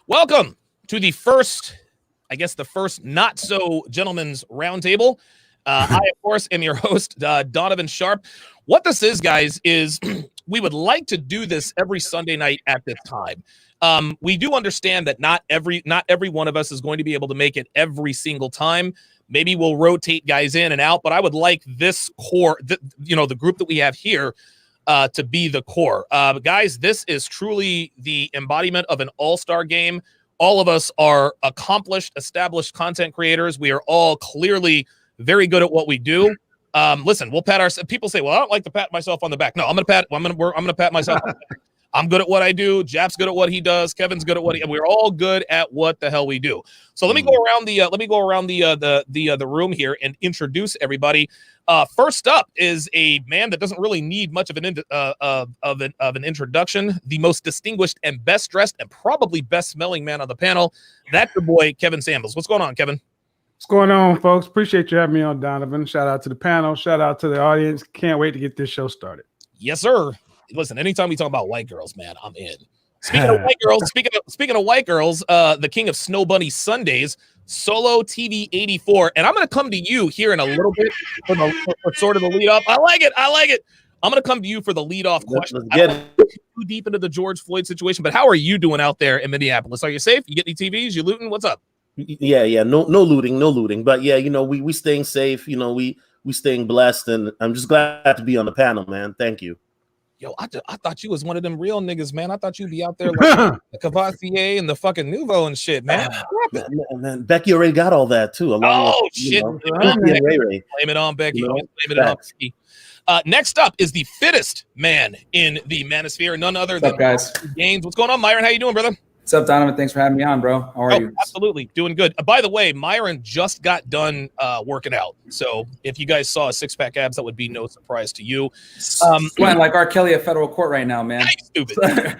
Welcome to the first not so gentleman's roundtable. I, of course, am your host, Donovan Sharpe. What this is, guys, is we would like to do this every Sunday night at this time. We do understand that not every one of us is going to be able to make it every single time. Maybe we'll rotate guys in and out, but I would like this core, the group that we have here, to be the core. Guys, this is truly the embodiment of an all-star game. All of us are accomplished, established content creators. We are all clearly very good at what we do. Listen, we'll pat ourselves. People say, "Well, I don't like to pat myself on the back." No, I'm gonna pat myself on the back. I'm good at what I do. Jap's good at what he does. Kevin's good at what we're all good at what the hell we do. So let me go around the room here and introduce everybody. First up is a man that doesn't really need much of an introduction. The most distinguished and best dressed and probably best smelling man on the panel. That's your boy Kevin Samuels. What's going on, Kevin? What's going on, folks? Appreciate you having me on, Donovan. Shout out to the panel. Shout out to the audience. Can't wait to get this show started. Yes, sir. Listen, anytime we talk about white girls, man, I'm in. Speaking of white girls, speaking of white girls, the king of Snow Bunny Sundays, Solo TV 84, and I'm going to come to you here in a little bit for sort of the lead off. I like it. I'm going to come to you for the lead off question. I don't want to get too deep into the George Floyd situation, but how are you doing out there in Minneapolis? Are you safe? You get any TVs? You looting? What's up? Yeah. No looting. But yeah, we staying safe. We staying blessed, and I'm just glad to be on the panel, man. Thank you. Yo, I thought you was one of them real niggas, man. I thought you'd be out there like the Cavassier and the fucking Nouveau and shit, man. Man, Becky already got all that too. Shit. Blame it on Becky. Blame it on Becky. Next up is the fittest man in the manosphere, none other than guys. Gaines. What's going on, Myron? How you doing, brother? What's up, Donovan? Thanks for having me on, bro. How are you? Absolutely. Doing good. By the way, Myron just got done working out. So if you guys saw a six-pack abs, that would be no surprise to you. Sweating like R. Kelly at federal court right now, man. Stupid.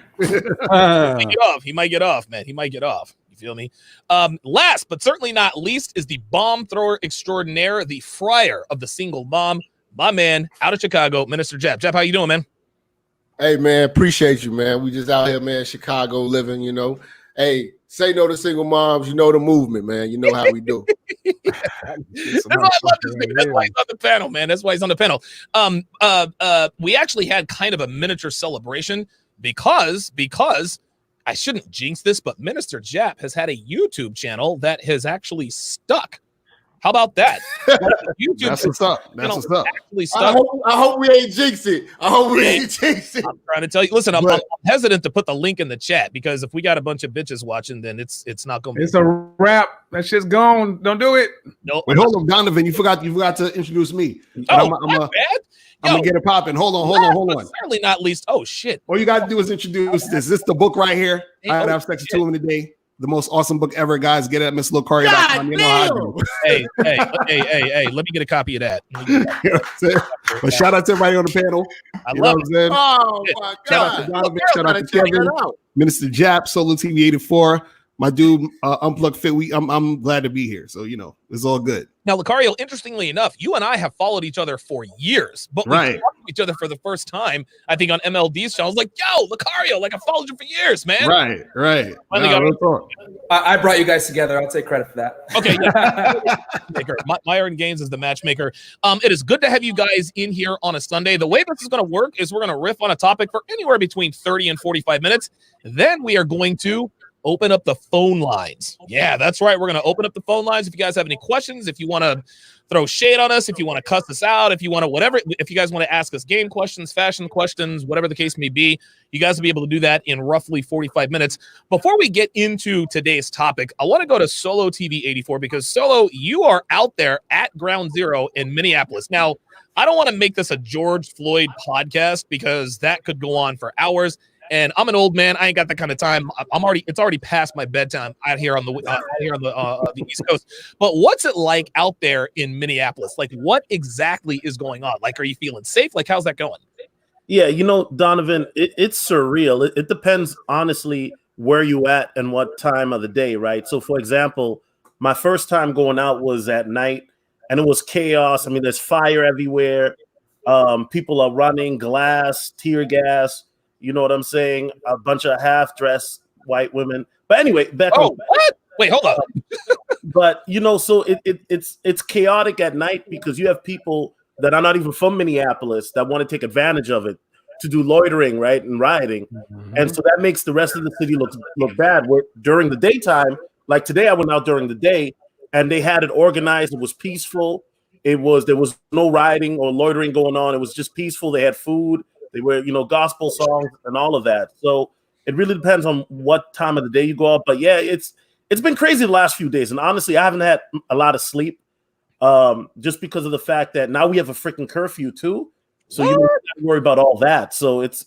He might get off, man. He might get off. You feel me? Last but certainly not least is the bomb thrower extraordinaire, the friar of the single mom, my man out of Chicago, Minister Jap. Jap, how you doing, man? Hey, man, appreciate you, man. We just out here, man, Chicago living, Hey, say no to single moms. You know the movement, man. You know how we do. That's why I love this nigga. That's why he's on the panel, man. That's why he's on the panel. We actually had kind of a miniature celebration because I shouldn't jinx this, but Minister Jap has had a YouTube channel that has actually stuck. How about that? YouTube That's what's up. Actually stuck. I hope we ain't jinx it. I'm trying to tell you. Listen, I'm hesitant to put the link in the chat because if we got a bunch of bitches watching, then it's not going to be. It's a wrap. That shit's gone. Don't do it. Nope. Wait, hold on, Donovan. You forgot to introduce me. I'm gonna get it popping. Hold on. Certainly not least. Oh shit. All you gotta do is introduce this. This is the book right here. I had to have sex with 2 women today. The most awesome book ever, guys. Get it at MissLocaria.com. You know how I do. Hey, let me get a copy of that. But shout out to everybody on the panel. I love it. Oh my God. Shout out to Donovan. Shout out to Kevin. Minister Jap, Solo TV 84. My dude, Unplugged Fit. I'm glad to be here. So, it's all good. Now, Lucario, interestingly enough, you and I have followed each other for years, but we talked to each other for the first time, I think, on MLD's channel. I was like, yo, Lucario, like, I followed you for years, man. Right. I brought you guys together. I'll take credit for that. Okay, yeah. Myron Gaines is the matchmaker. It is good to have you guys in here on a Sunday. The way this is going to work is we're going to riff on a topic for anywhere between 30 and 45 minutes. Then we are going to open up the phone lines. Yeah, that's right. We're going to open up the phone lines. If you guys have any questions, if you want to throw shade on us, if you want to cuss us out, if you want to whatever, if you guys want to ask us game questions, fashion questions, whatever the case may be, you guys will be able to do that in roughly 45 minutes. Before we get into today's topic, I want to go to Solo TV 84 because Solo, you are out there at Ground Zero in Minneapolis. Now, I don't want to make this a George Floyd podcast because that could go on for hours. And I'm an old man. I ain't got that kind of time. It's already past my bedtime out here on the East Coast. But what's it like out there in Minneapolis? Like, what exactly is going on? Like, are you feeling safe? Like, how's that going? Yeah, Donovan, it's surreal. It depends, honestly, where you at and what time of the day, right? So, for example, my first time going out was at night, and it was chaos. I mean, there's fire everywhere. People are running, glass, tear gas. You know what I'm saying? A bunch of half-dressed white women. But anyway, back on. What? Wait, hold up. But so it's chaotic at night because you have people that are not even from Minneapolis that want to take advantage of it to do loitering, right, and rioting, and so that makes the rest of the city look bad. Where during the daytime, like today, I went out during the day, and they had it organized. It was peaceful. There was no rioting or loitering going on. It was just peaceful. They had food. They were gospel songs and all of that. So it really depends on what time of the day you go out. But yeah, it's been crazy the last few days, and honestly, I haven't had a lot of sleep, just because of the fact that now we have a freaking curfew too. So you don't have to worry about all that. So it's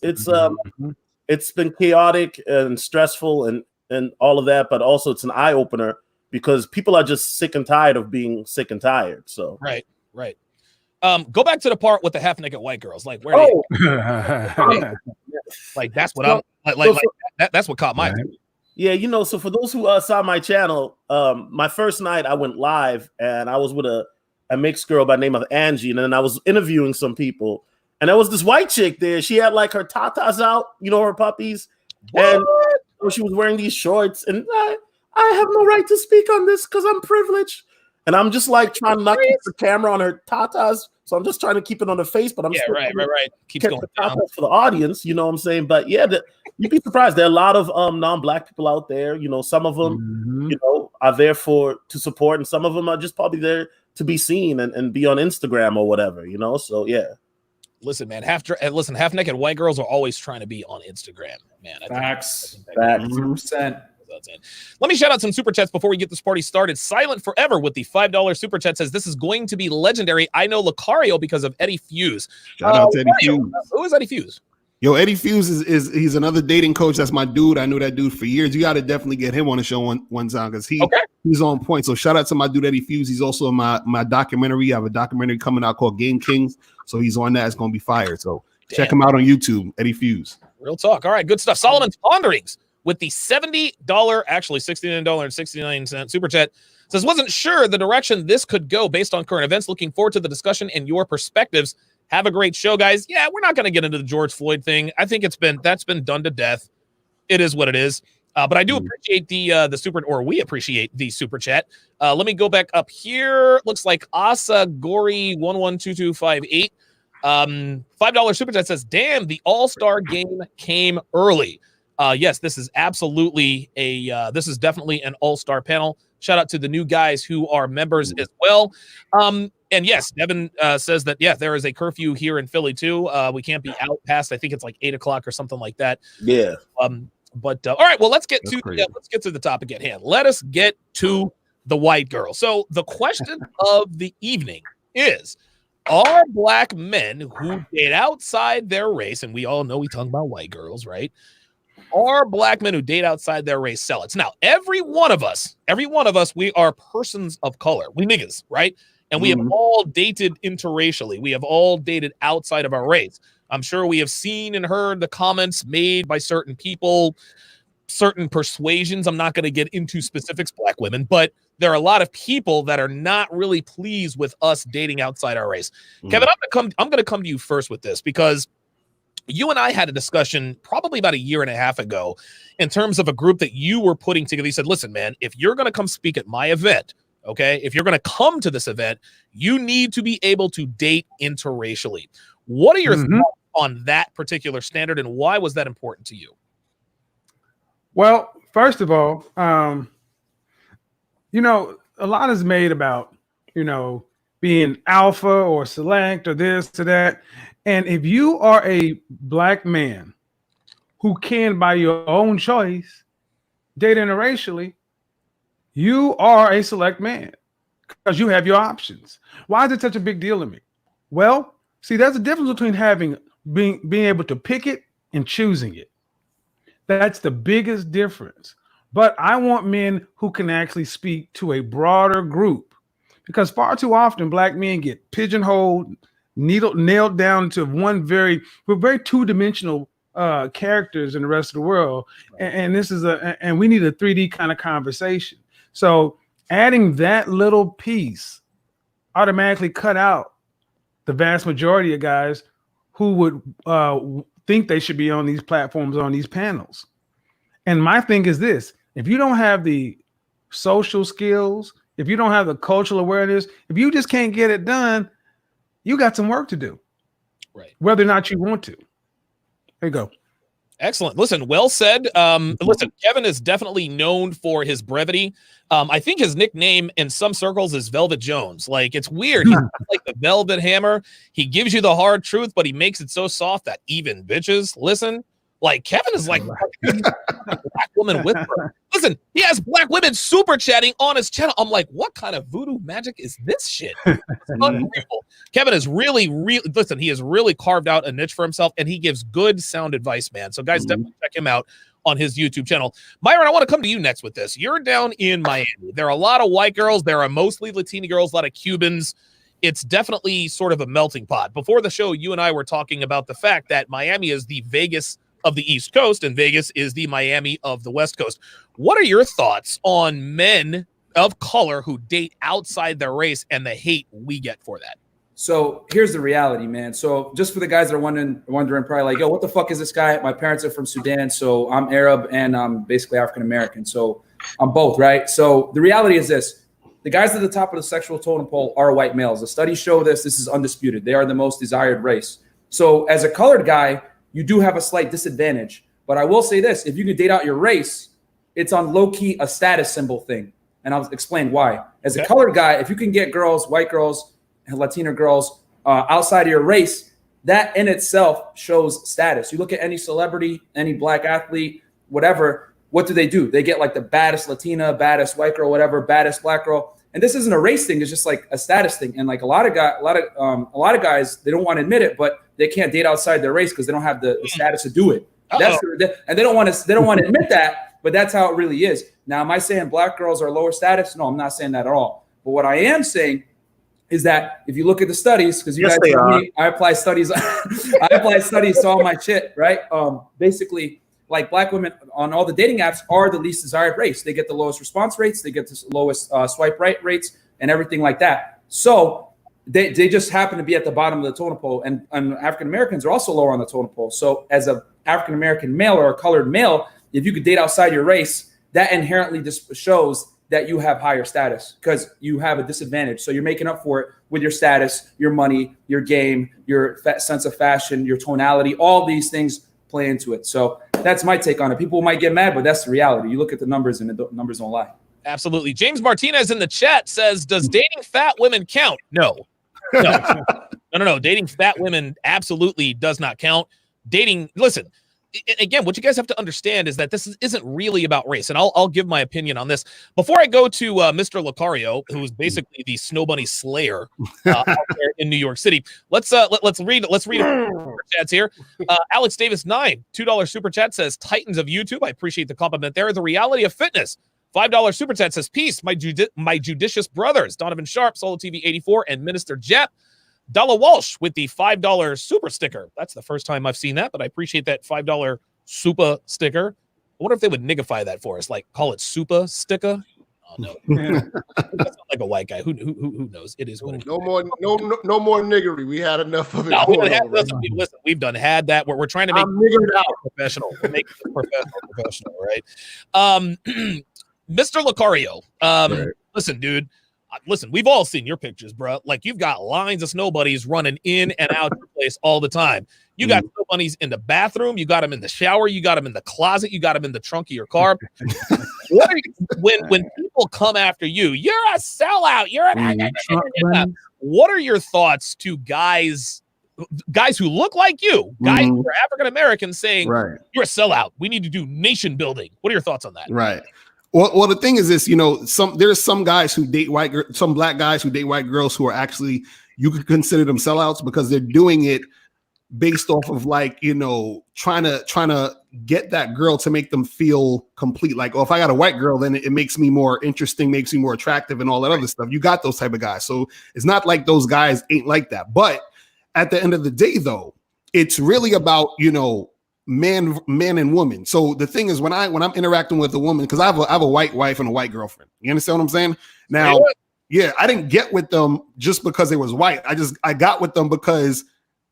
been chaotic and stressful and all of that, but also it's an eye opener because people are just sick and tired of being sick and tired. So right. Go back to the part with the half naked white girls. Like where? Like that's what that's what caught my attention. Yeah, so for those who saw my channel, my first night I went live and I was with a mixed girl by the name of Angie, and then I was interviewing some people, and there was this white chick there. She had like her tatas out, her puppies, and she was wearing these shorts, and I have no right to speak on this because I'm privileged, and I'm just like trying not to keep the camera on her tatas, so I'm just trying to keep it on her face, but I'm right. Keeps going down for the audience, you know what I'm saying? But yeah, you'd be surprised. There are a lot of non-black people out there. Some of them, are there to support, and some of them are just probably there to be seen and be on Instagram or whatever, So yeah. Listen, man, half naked white girls are always trying to be on Instagram, man. Facts. 100%. Let me shout out some super chats before we get this party started. Silent Forever with the $5 super chat says this is going to be legendary. I know Lucario because of Eddie Fuse. Shout out to Eddie Fuse. Who is Eddie Fuse? Yo, Eddie Fuse he's another dating coach. That's my dude. I knew that dude for years. You got to definitely get him on the show one time because he's on point. So shout out to my dude Eddie Fuse. He's also in my documentary. I have a documentary coming out called Game Kings. So he's on that. It's going to be fire. So check him out on YouTube, Eddie Fuse. Real talk. All right, good stuff. Solomon's Ponderings with the $70, actually $69.69 super chat says, wasn't sure the direction this could go based on current events. Looking forward to the discussion and your perspectives. Have a great show, guys. Yeah, we're not going to get into the George Floyd thing. I think that's been done to death. It is what it is. But I do appreciate we appreciate the super chat. Let me go back up here. Looks like Asa Gori 112258. $5 super chat says, damn, the All-Star game came early. Yes, this is absolutely this is definitely an all-star panel. Shout out to the new guys who are members as well. And yes, Devin says that, there is a curfew here in Philly too. We can't be out past, I think it's like 8 o'clock or something like that. Yeah. But all right, well, let's get to the topic at hand. Let us get to the white girl. So the question of the evening is, are black men who date outside their race, and we all know we talk about white girls, right? Are black men who date outside their race sellouts? Now, every one of us, we are persons of color. We niggas, right? And we have all dated interracially. We have all dated outside of our race. I'm sure we have seen and heard the comments made by certain people, certain persuasions. I'm not going to get into specifics, black women, but there are a lot of people that are not really pleased with us dating outside our race. Kevin, I'm going to come to you first with this because you and I had a discussion probably about a year and a half ago in terms of a group that you were putting together. You said, listen, man, if you're going to come speak at my event, okay, if you're going to come to this event, you need to be able to date interracially. What are your thoughts on that particular standard, and why was that important to you? Well, first of all, a lot is made about, being alpha or select or this or that. And if you are a black man who can, by your own choice, date interracially, you are a select man because you have your options. Why is it such a big deal to me? Well, see, there's a difference between being able to pick it and choosing it. That's the biggest difference. But I want men who can actually speak to a broader group, because far too often black men get pigeonholed, nailed down to we're very two-dimensional characters in the rest of the world, and this is and we need a 3D kind of conversation. So adding that little piece automatically cut out the vast majority of guys who would think they should be on these platforms, on these panels. And my thing is this: if you don't have the social skills, if you don't have the cultural awareness, if you just can't get it done, you got some work to do. Right. Whether or not you want to. There you go. Excellent. Listen, well said. Listen, Kevin is definitely known for his brevity. I think his nickname in some circles is Velvet Jones. Like, it's weird. He's like the Velvet Hammer. He gives you the hard truth, but he makes it so soft that even bitches listen. Like, Kevin is like a black woman whisperer. Listen, he has black women super chatting on his channel. I'm like, what kind of voodoo magic is this shit? It's unbelievable. Kevin is really, listen, he has really carved out a niche for himself, and he gives good sound advice, man. So guys, definitely check him out on his YouTube channel. Myron, I want to come to you next with this. You're down in Miami. There are a lot of white girls. There are mostly Latina girls, a lot of Cubans. It's definitely sort of a melting pot. Before the show, you and I were talking about the fact that Miami is the Vegas of the East Coast, and Vegas is the Miami of the West Coast. What are your thoughts on men of color who date outside their race and the hate we get for that? So here's the reality, man. So just for the guys that are wondering probably like, yo, what the fuck is this guy? My parents are from Sudan, so I'm Arab and I'm basically African-American. So I'm both, right? So the reality is this. The guys at the top of the sexual totem pole are white males. The studies show this. This is undisputed. They are the most desired race. So as a colored guy, you do have a slight disadvantage. But I will say this, if you can date out your race, it's on low-key a status symbol thing. And I'll explain why. As a colored guy, if you can get girls, white girls, Latina girls outside of your race, that in itself shows status. You look at any celebrity, any black athlete, whatever, what do? They get like the baddest Latina, baddest white girl, whatever, baddest black girl. And this isn't a race thing. It's just like a status thing. And like a lot of guys, they don't want to admit it, but they can't date outside their race because they don't have the status to do it. And they don't want to admit that, but that's how it really is. Now, am I saying black girls are lower status? No, I'm not saying that at all. But what I am saying is that if you look at the studies, because you guys know me, I apply studies, I apply studies to all my shit, right? Basically, like black women on all the dating apps are the least desired race. They get the lowest response rates, they get the lowest swipe right rates, and everything like that. So they just happen to be at the bottom of the totem pole, and African Americans are also lower on the totem pole. So as an African American male or a colored male, if you could date outside your race, that inherently just shows that you have higher status because you have a disadvantage. So you're making up for it with your status, your money, your game, your sense of fashion, your tonality. All these things play into it. So that's my take on it. People might get mad, but that's the reality. You look at the numbers and the numbers don't lie. Absolutely. James Martinez in the chat says, does dating fat women count? No. No. Dating fat women absolutely does not count. Listen, again, what you guys have to understand is that this isn't really about race, and I'll give my opinion on this. Before I go to Mr. Lucario, who is basically the Snow Bunny Slayer out there in New York City, let's read a few super chats here. Alex Davis 9 $2 super chat says, Titans of YouTube. I appreciate the compliment there. The reality of fitness. $5 super chat says, peace, my judicious brothers, Donovan Sharpe, Solo TV 84, and Minister Jet. Dalla Walsh with the $5 super sticker. That's the first time I've seen that, but I appreciate that $5 super sticker. I wonder if they would niggify that for us, like call it super sticker. Oh no, that's not like a white guy. Who knows? It is what it is. No more niggery. We had enough of it. No, listen, we've done had that. We're trying to make it professional. We're making it professional, right? Mr. Lucario, listen, dude. Listen, we've all seen your pictures, bro. Like, you've got lines of snow bunnies running in and out your place all the time. You got snow bunnies in the bathroom. You got them in the shower. You got them in the closet. You got them in the trunk of your car. When people come after you, you're a sellout. You're what are your thoughts to guys who look like you, guys who are African American, saying you're a sellout? We need to do nation building. What are your thoughts on that? Right. Well, the thing is this, there's some guys who date some black guys who date white girls who are actually, you could consider them sellouts because they're doing it based off of trying to get that girl to make them feel complete. Like, oh, if I got a white girl, then it makes me more interesting, makes me more attractive and all that other stuff. You got those type of guys. So it's not like those guys ain't like that. But at the end of the day, though, it's really about, man and woman. So the thing is, when I'm interacting with a woman, because I have a white wife and a white girlfriend. You understand what I'm saying? Now, I didn't get with them just because they was white. I got with them because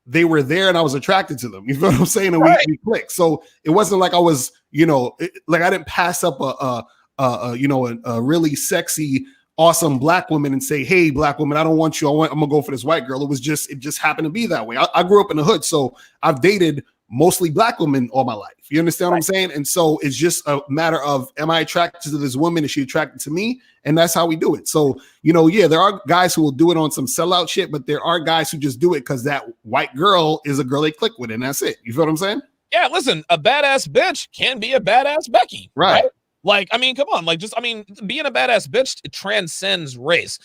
they were there and I was attracted to them. You know what I'm saying? And we clicked. So it wasn't like I was, like I didn't pass up a really sexy, awesome black woman and say, hey, black woman, I don't want you. I'm gonna go for this white girl. It just happened to be that way. I grew up in the hood, so I've dated mostly black women all my life. You understand what I'm saying? And so it's just a matter of, am I attracted to this woman? Is she attracted to me? And that's how we do it. So, there are guys who will do it on some sellout shit, but there are guys who just do it because that white girl is a girl they click with, and that's it. You feel what I'm saying? Yeah, listen, a badass bitch can be a badass Becky. Right? Like, I mean, come on. Like, being a badass bitch, it transcends race.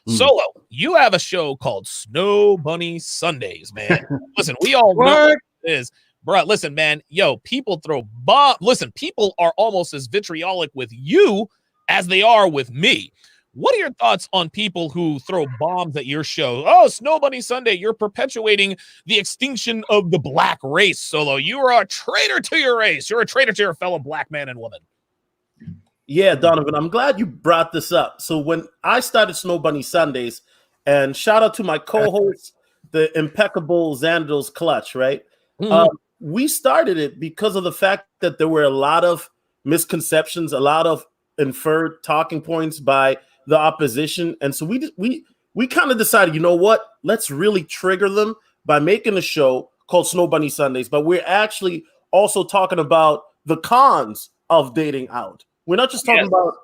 Solo, you have a show called Snow Bunny Sundays, man. Listen, we all know what it is. Bro, listen, man. Yo, people throw bombs. Listen, people are almost as vitriolic with you as they are with me. What are your thoughts on people who throw bombs at your show? Oh, Snow Bunny Sunday, you're perpetuating the extinction of the black race, Solo. You are a traitor to your race. You're a traitor to your fellow black man and woman. Yeah, Donovan, I'm glad you brought this up. So when I started Snow Bunny Sundays, and shout out to my co-host, the impeccable Xander's Clutch, right? We started it because of the fact that there were a lot of misconceptions, a lot of inferred talking points by the opposition. And so we kind of decided, you know what? Let's really trigger them by making a show called Snow Bunny Sundays. But we're actually also talking about the cons of dating out. We're not just talking about,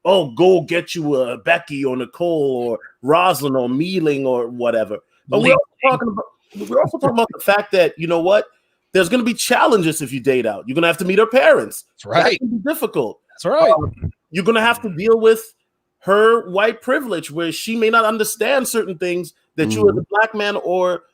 oh, go get you a Becky or Nicole or Rosalind or Mealing or whatever. But we're also talking about the fact that, you know what? There's going to be challenges if you date out. You're going to have to meet her parents. That's right. That's going to be difficult. That's right. You're going to have to deal with her white privilege where she may not understand certain things that you as a black man or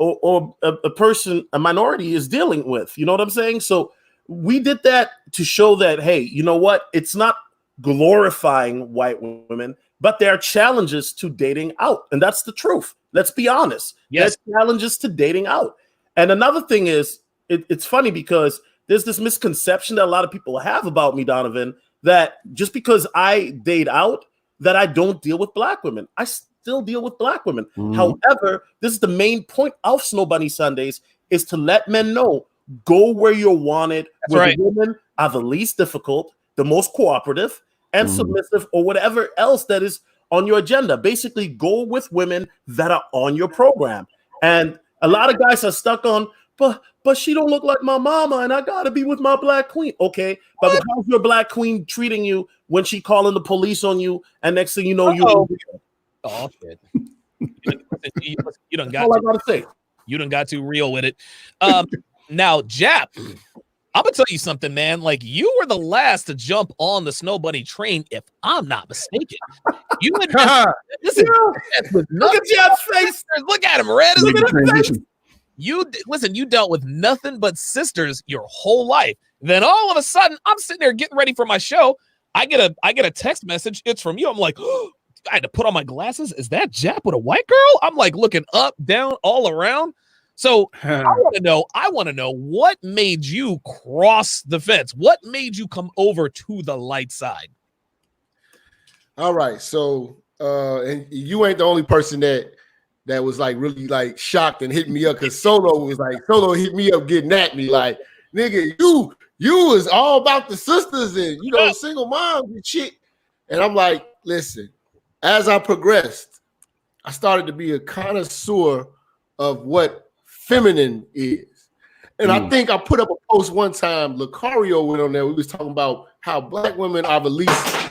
a person, a minority is dealing with. You know what I'm saying? So we did that to show that, hey, you know what? It's not glorifying white women, but there are challenges to dating out. And that's the truth. Let's be honest. Yes. There's challenges to dating out. And another thing is, it's funny because there's this misconception that a lot of people have about me, Donovan, that just because I date out, that I don't deal with black women. I still deal with black women. However, this is the main point of Snow Bunny Sundays, is to let men know, go where you're wanted. Where women are the least difficult, the most cooperative and submissive, or whatever else that is on your agenda. Basically, go with women that are on your program. And a lot of guys are stuck on, but she don't look like my mama, and I gotta be with my black queen. Okay, but how's your black queen treating you when she calling the police on you, and next thing you know, oh shit. You done got all I gotta say. You done got too real with it. Now, Jap, I'm gonna tell you something, man. Like, you were the last to jump on the Snow Bunny train, if I'm not mistaken. You would listen. Look at Jap's face. Look at him, red. Look at his face. You dealt with nothing but sisters your whole life. Then all of a sudden, I'm sitting there getting ready for my show. I get a text message. It's from you. I'm like, oh, I had to put on my glasses. Is that Jap with a white girl? I'm like looking up, down, all around. So I want to know what made you cross the fence? What made you come over to the light side? All right. So and you ain't the only person that was like really like shocked and hit me up, because Solo hit me up getting at me like, nigga, you was all about the sisters and single moms and shit. And I'm like, listen, as I progressed, I started to be a connoisseur of what feminine is. And I think I put up a post one time, Lucario went on there, we was talking about how black women are the least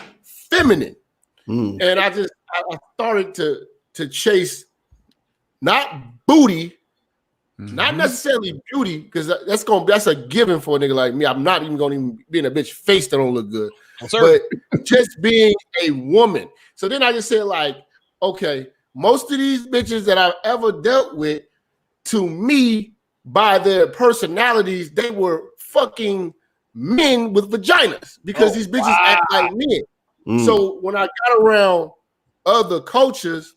feminine. And I started to chase not booty, not necessarily beauty, because that's a given for a nigga like me. I'm not even gonna be in a bitch face that don't look good, but just being a woman. So then I just said, like, okay, most of these bitches that I've ever dealt with, to me, by their personalities, they were fucking men with vaginas, because these bitches act like men. So when I got around other cultures,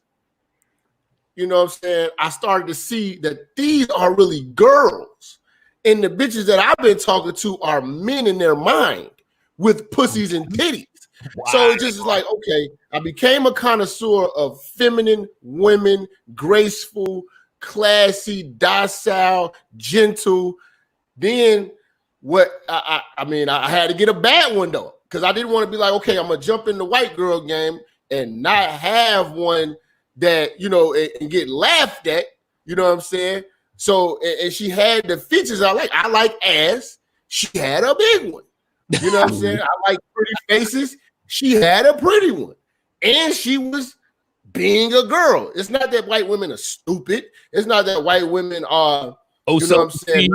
you know what I'm saying, I started to see that these are really girls. And the bitches that I've been talking to are men in their mind with pussies and titties. So it just is like, okay, I became a connoisseur of feminine women, graceful, classy, docile, gentle. Then what? I mean, I had to get a bad one though, because I didn't want to be like, okay, I'm gonna jump in the white girl game and not have one that, you know, and get laughed at. You know what I'm saying? So, and she had the features I like. I like ass. She had a big one. You know what I'm saying? I like pretty faces. She had a pretty one. And she was being a girl. It's not that white women are stupid. It's not that white women are, you know what I'm saying,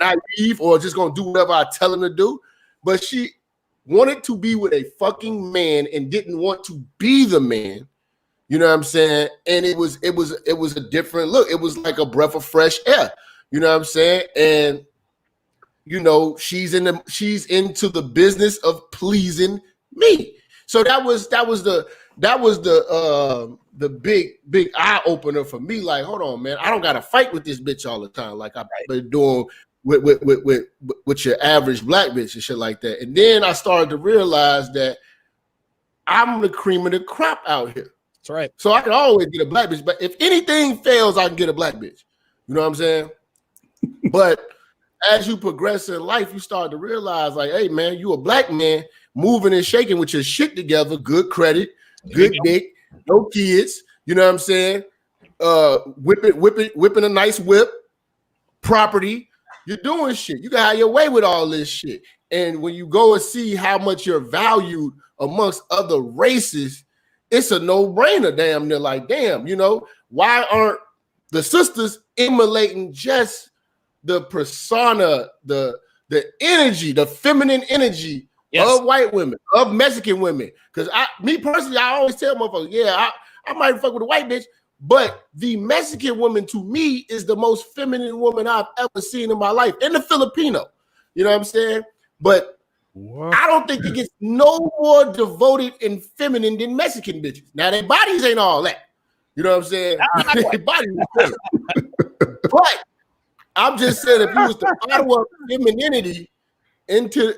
naive or just going to do whatever I tell them to do. But she wanted to be with a fucking man and didn't want to be the man. You know what I'm saying? And it was a different look. It was like a breath of fresh air. You know what I'm saying? And you know, she's into the business of pleasing me. So that was the big eye opener for me. Like, hold on, man, I don't gotta fight with this bitch all the time, like I've been doing with your average black bitch and shit like that. And then I started to realize that I'm the cream of the crop out here. That's right. So I can always get a black bitch, but if anything fails, I can get a black bitch. You know what I'm saying? But as you progress in life, you start to realize, like, hey, man, you a black man moving and shaking with your shit together, good credit, good dick, no kids, you know what I'm saying? Whipping a nice whip, property. You're doing shit. You got your way with all this shit. And when you go and see how much you're valued amongst other races, it's a no-brainer, damn near. Like, damn, you know, why aren't the sisters emulating just the persona, the energy, the feminine energy of white women, of Mexican women? Because me personally, I always tell motherfuckers, yeah, I might fuck with a white bitch, but the Mexican woman to me is the most feminine woman I've ever seen in my life, and the Filipino. You know what I'm saying? But I don't think it gets no more devoted and feminine than Mexican bitches. Now, their bodies ain't all that. You know what I'm saying? Their bodies but I'm just saying, if you was to follow up femininity into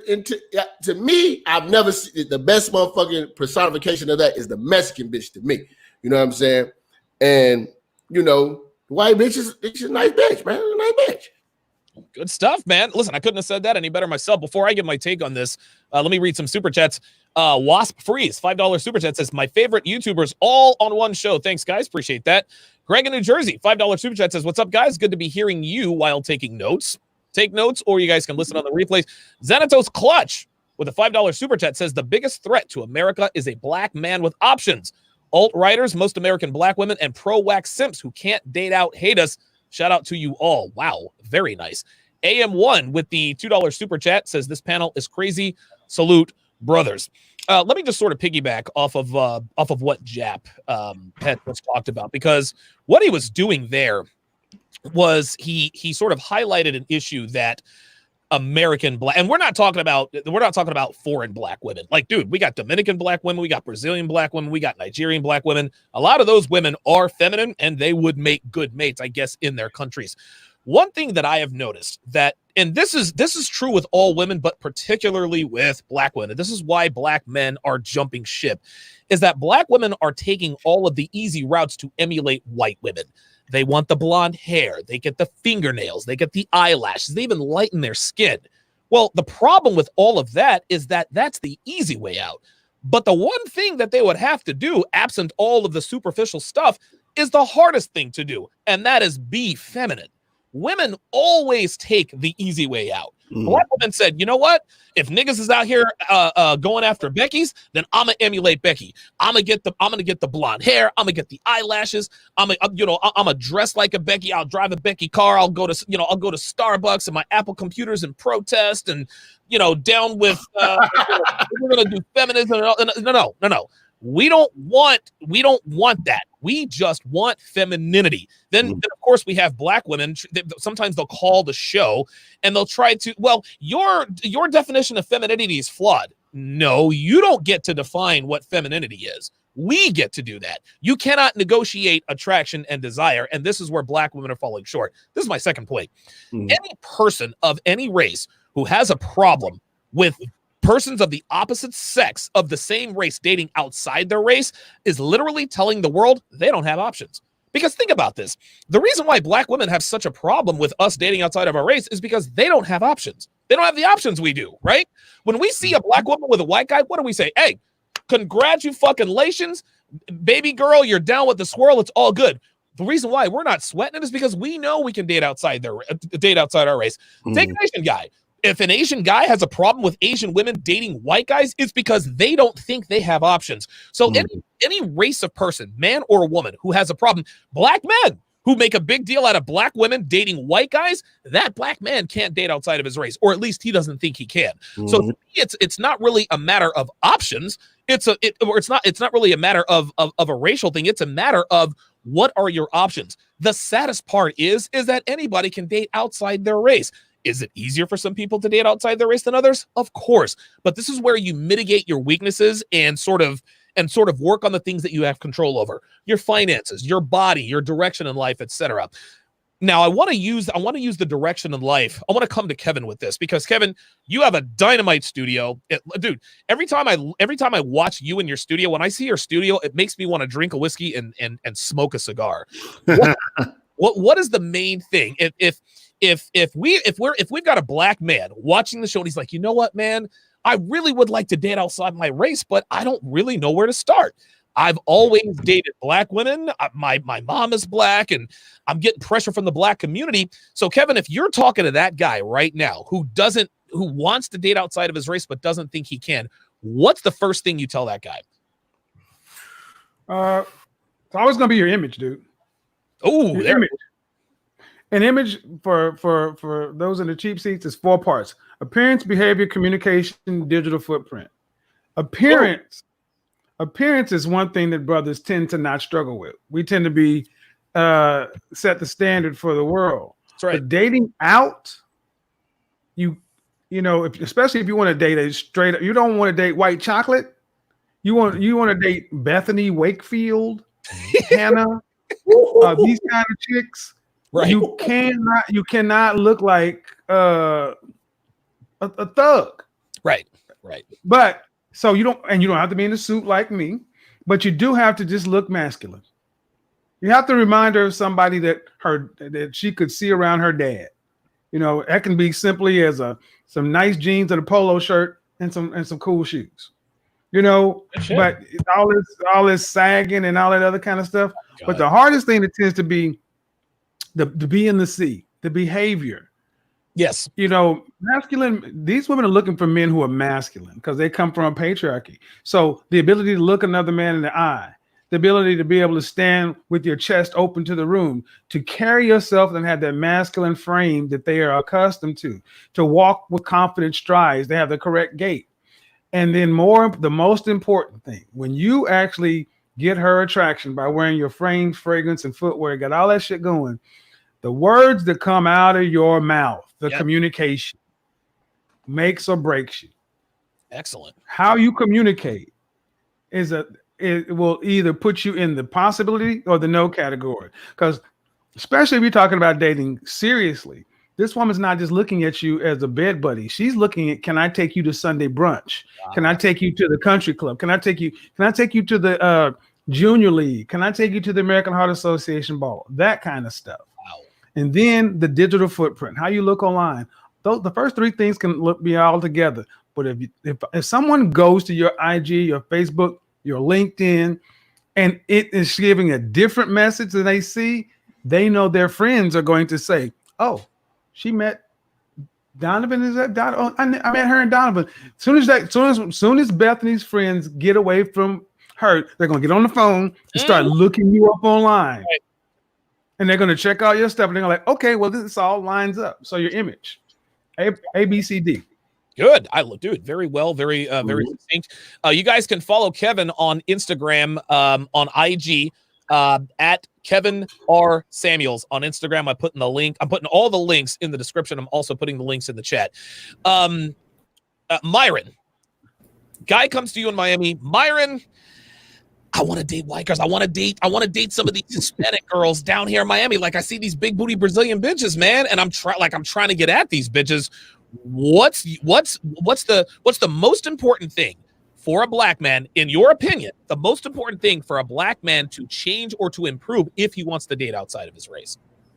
to me, I've never seen the best motherfucking personification of that is the Mexican bitch to me. You know what I'm saying? And you know, the white bitch is a nice bitch, man. A nice bitch. Good stuff, man. Listen, I couldn't have said that any better myself. Before I give my take on this, let me read some super chats. Wasp Freeze, $5 super chat says, my favorite YouTubers all on one show. Thanks, guys. Appreciate that. Greg in New Jersey, $5 super chat says, what's up, guys? Good to be hearing you while taking notes. Take notes, or you guys can listen on the replays. Xanatos Clutch with a $5 super chat says, the biggest threat to America is a black man with options. Alt-writers, most American black women, and pro-wax simps who can't date out hate us. Shout out to you all. Wow, very nice. AM1 with the $2 super chat says, this panel is crazy. Salute, brothers. Let me just sort of piggyback off of what Jap had just talked about, because what he was doing there was he sort of highlighted an issue that American black, and we're not talking about foreign black women. Like, dude, we got Dominican black women, we got Brazilian black women, we got Nigerian black women. A lot of those women are feminine, and they would make good mates, I guess, in their countries. One thing that I have noticed that, and this is true with all women, but particularly with black women, this is why black men are jumping ship, is that black women are taking all of the easy routes to emulate white women. They want the blonde hair. They get the fingernails. They get the eyelashes. They even lighten their skin. Well, the problem with all of that is that that's the easy way out. But the one thing that they would have to do, absent all of the superficial stuff, is the hardest thing to do, and that is be feminine. Women always take the easy way out. Black women said, you know what? If niggas is out here going after Becky's, then I'm gonna emulate Becky. I'm gonna get the blonde hair. I'm gonna get the eyelashes. I'm gonna dress like a Becky. I'll drive a Becky car. I'll go to Starbucks and my Apple computers and protest and down with we're gonna do feminism. No. We don't want that. We just want femininity. Then of course, we have black women. Sometimes they'll call the show and they'll try to, well, your definition of femininity is flawed. No, you don't get to define what femininity is. We get to do that. You cannot negotiate attraction and desire, and this is where black women are falling short. This is my second point. Any person of any race who has a problem with persons of the opposite sex of the same race dating outside their race is literally telling the world they don't have options. Because think about this. The reason why black women have such a problem with us dating outside of our race is because they don't have options. They don't have the options we do, right? When we see a black woman with a white guy, what do we say? Hey, congratulations, baby girl, you're down with the swirl. It's all good. The reason why we're not sweating it is because we know we can date outside our race. Take an Asian guy. If an Asian guy has a problem with Asian women dating white guys, it's because they don't think they have options. So any race of person, man or woman, who has a problem, black men who make a big deal out of black women dating white guys, that black man can't date outside of his race, or at least he doesn't think he can. So to me, it's not really a matter of options. It's not really a matter of a racial thing. It's a matter of what are your options. The saddest part is that anybody can date outside their race. Is it easier for some people to date outside their race than others? Of course. But this is where you mitigate your weaknesses and sort of work on the things that you have control over. Your finances, your body, your direction in life, etc. Now, I want to use the direction in life. I want to come to Kevin with this because Kevin, you have a dynamite studio. Dude, every time I watch you in your studio, when I see your studio, it makes me want to drink a whiskey and smoke a cigar. What is the main thing? If we've got a black man watching the show and he's like, you know what, man, I really would like to date outside my race, but I don't really know where to start. I've always dated black women. My mom is black, and I'm getting pressure from the black community. So, Kevin, if you're talking to that guy right now who wants to date outside of his race but doesn't think he can, what's the first thing you tell that guy? It's always gonna be your image, dude. Oh, there. Image. An image for those in the cheap seats is 4 parts: appearance, behavior, communication, digital footprint. Appearance is one thing that brothers tend to not struggle with. We tend to be set the standard for the world. That's right. But dating out, you know, especially if you want to date a straight, you don't want to date white chocolate. You want to date Bethany Wakefield, Hannah, these kind of chicks. Right. You cannot look like a thug. Right. But so you don't have to be in a suit like me, but you do have to just look masculine. You have to remind her of somebody that she could see around her dad. You know, that can be simply as some nice jeans and a polo shirt and some cool shoes. You know, but all this sagging and all that other kind of stuff. But the hardest thing that tends to be the B and the C, the behavior. Yes. You know, masculine, these women are looking for men who are masculine because they come from a patriarchy. So the ability to look another man in the eye, the ability to be able to stand with your chest open to the room, to carry yourself and have that masculine frame that they are accustomed to walk with confident strides, they have the correct gait. And then the most important thing, when you actually get her attraction by wearing your frames, fragrance, and footwear, got all that shit going, the words that come out of your mouth, the communication makes or breaks you. Excellent. How you communicate it will either put you in the possibility or the no category. Because especially if you're talking about dating seriously, this woman's not just looking at you as a bed buddy. She's looking at, can I take you to Sunday brunch? Can I take you to the country club? Can I take you to the junior league? Can I take you to the American Heart Association ball? That kind of stuff. Wow. And then the digital footprint, how you look online. The first 3 things can be all together. But if someone goes to your IG, your Facebook, your LinkedIn, and it is giving a different message than they see, they know their friends are going to say, oh, she met Donovan. Is that Donovan? I met her and Donovan. Soon as Bethany's friends get away from her, they're gonna get on the phone and start looking you up online. Right. And they're gonna check out your stuff and they're like, okay, well, this all lines up. So your image. A B C D. Good. Dude, very well, very succinct. You guys can follow Kevin on Instagram, on IG, at Kevin R. Samuels on Instagram. I'm putting all the links in the description. I'm also putting the links in the chat. Myron, guy comes to you in Miami. Myron, I want to date white girls. I want to date some of these Hispanic girls down here in Miami. Like I see these big booty Brazilian bitches, man, and I'm trying to get at these bitches. What's the most important thing for a black man, in your opinion, the most important thing for a black man to change or to improve if he wants to date outside of his race?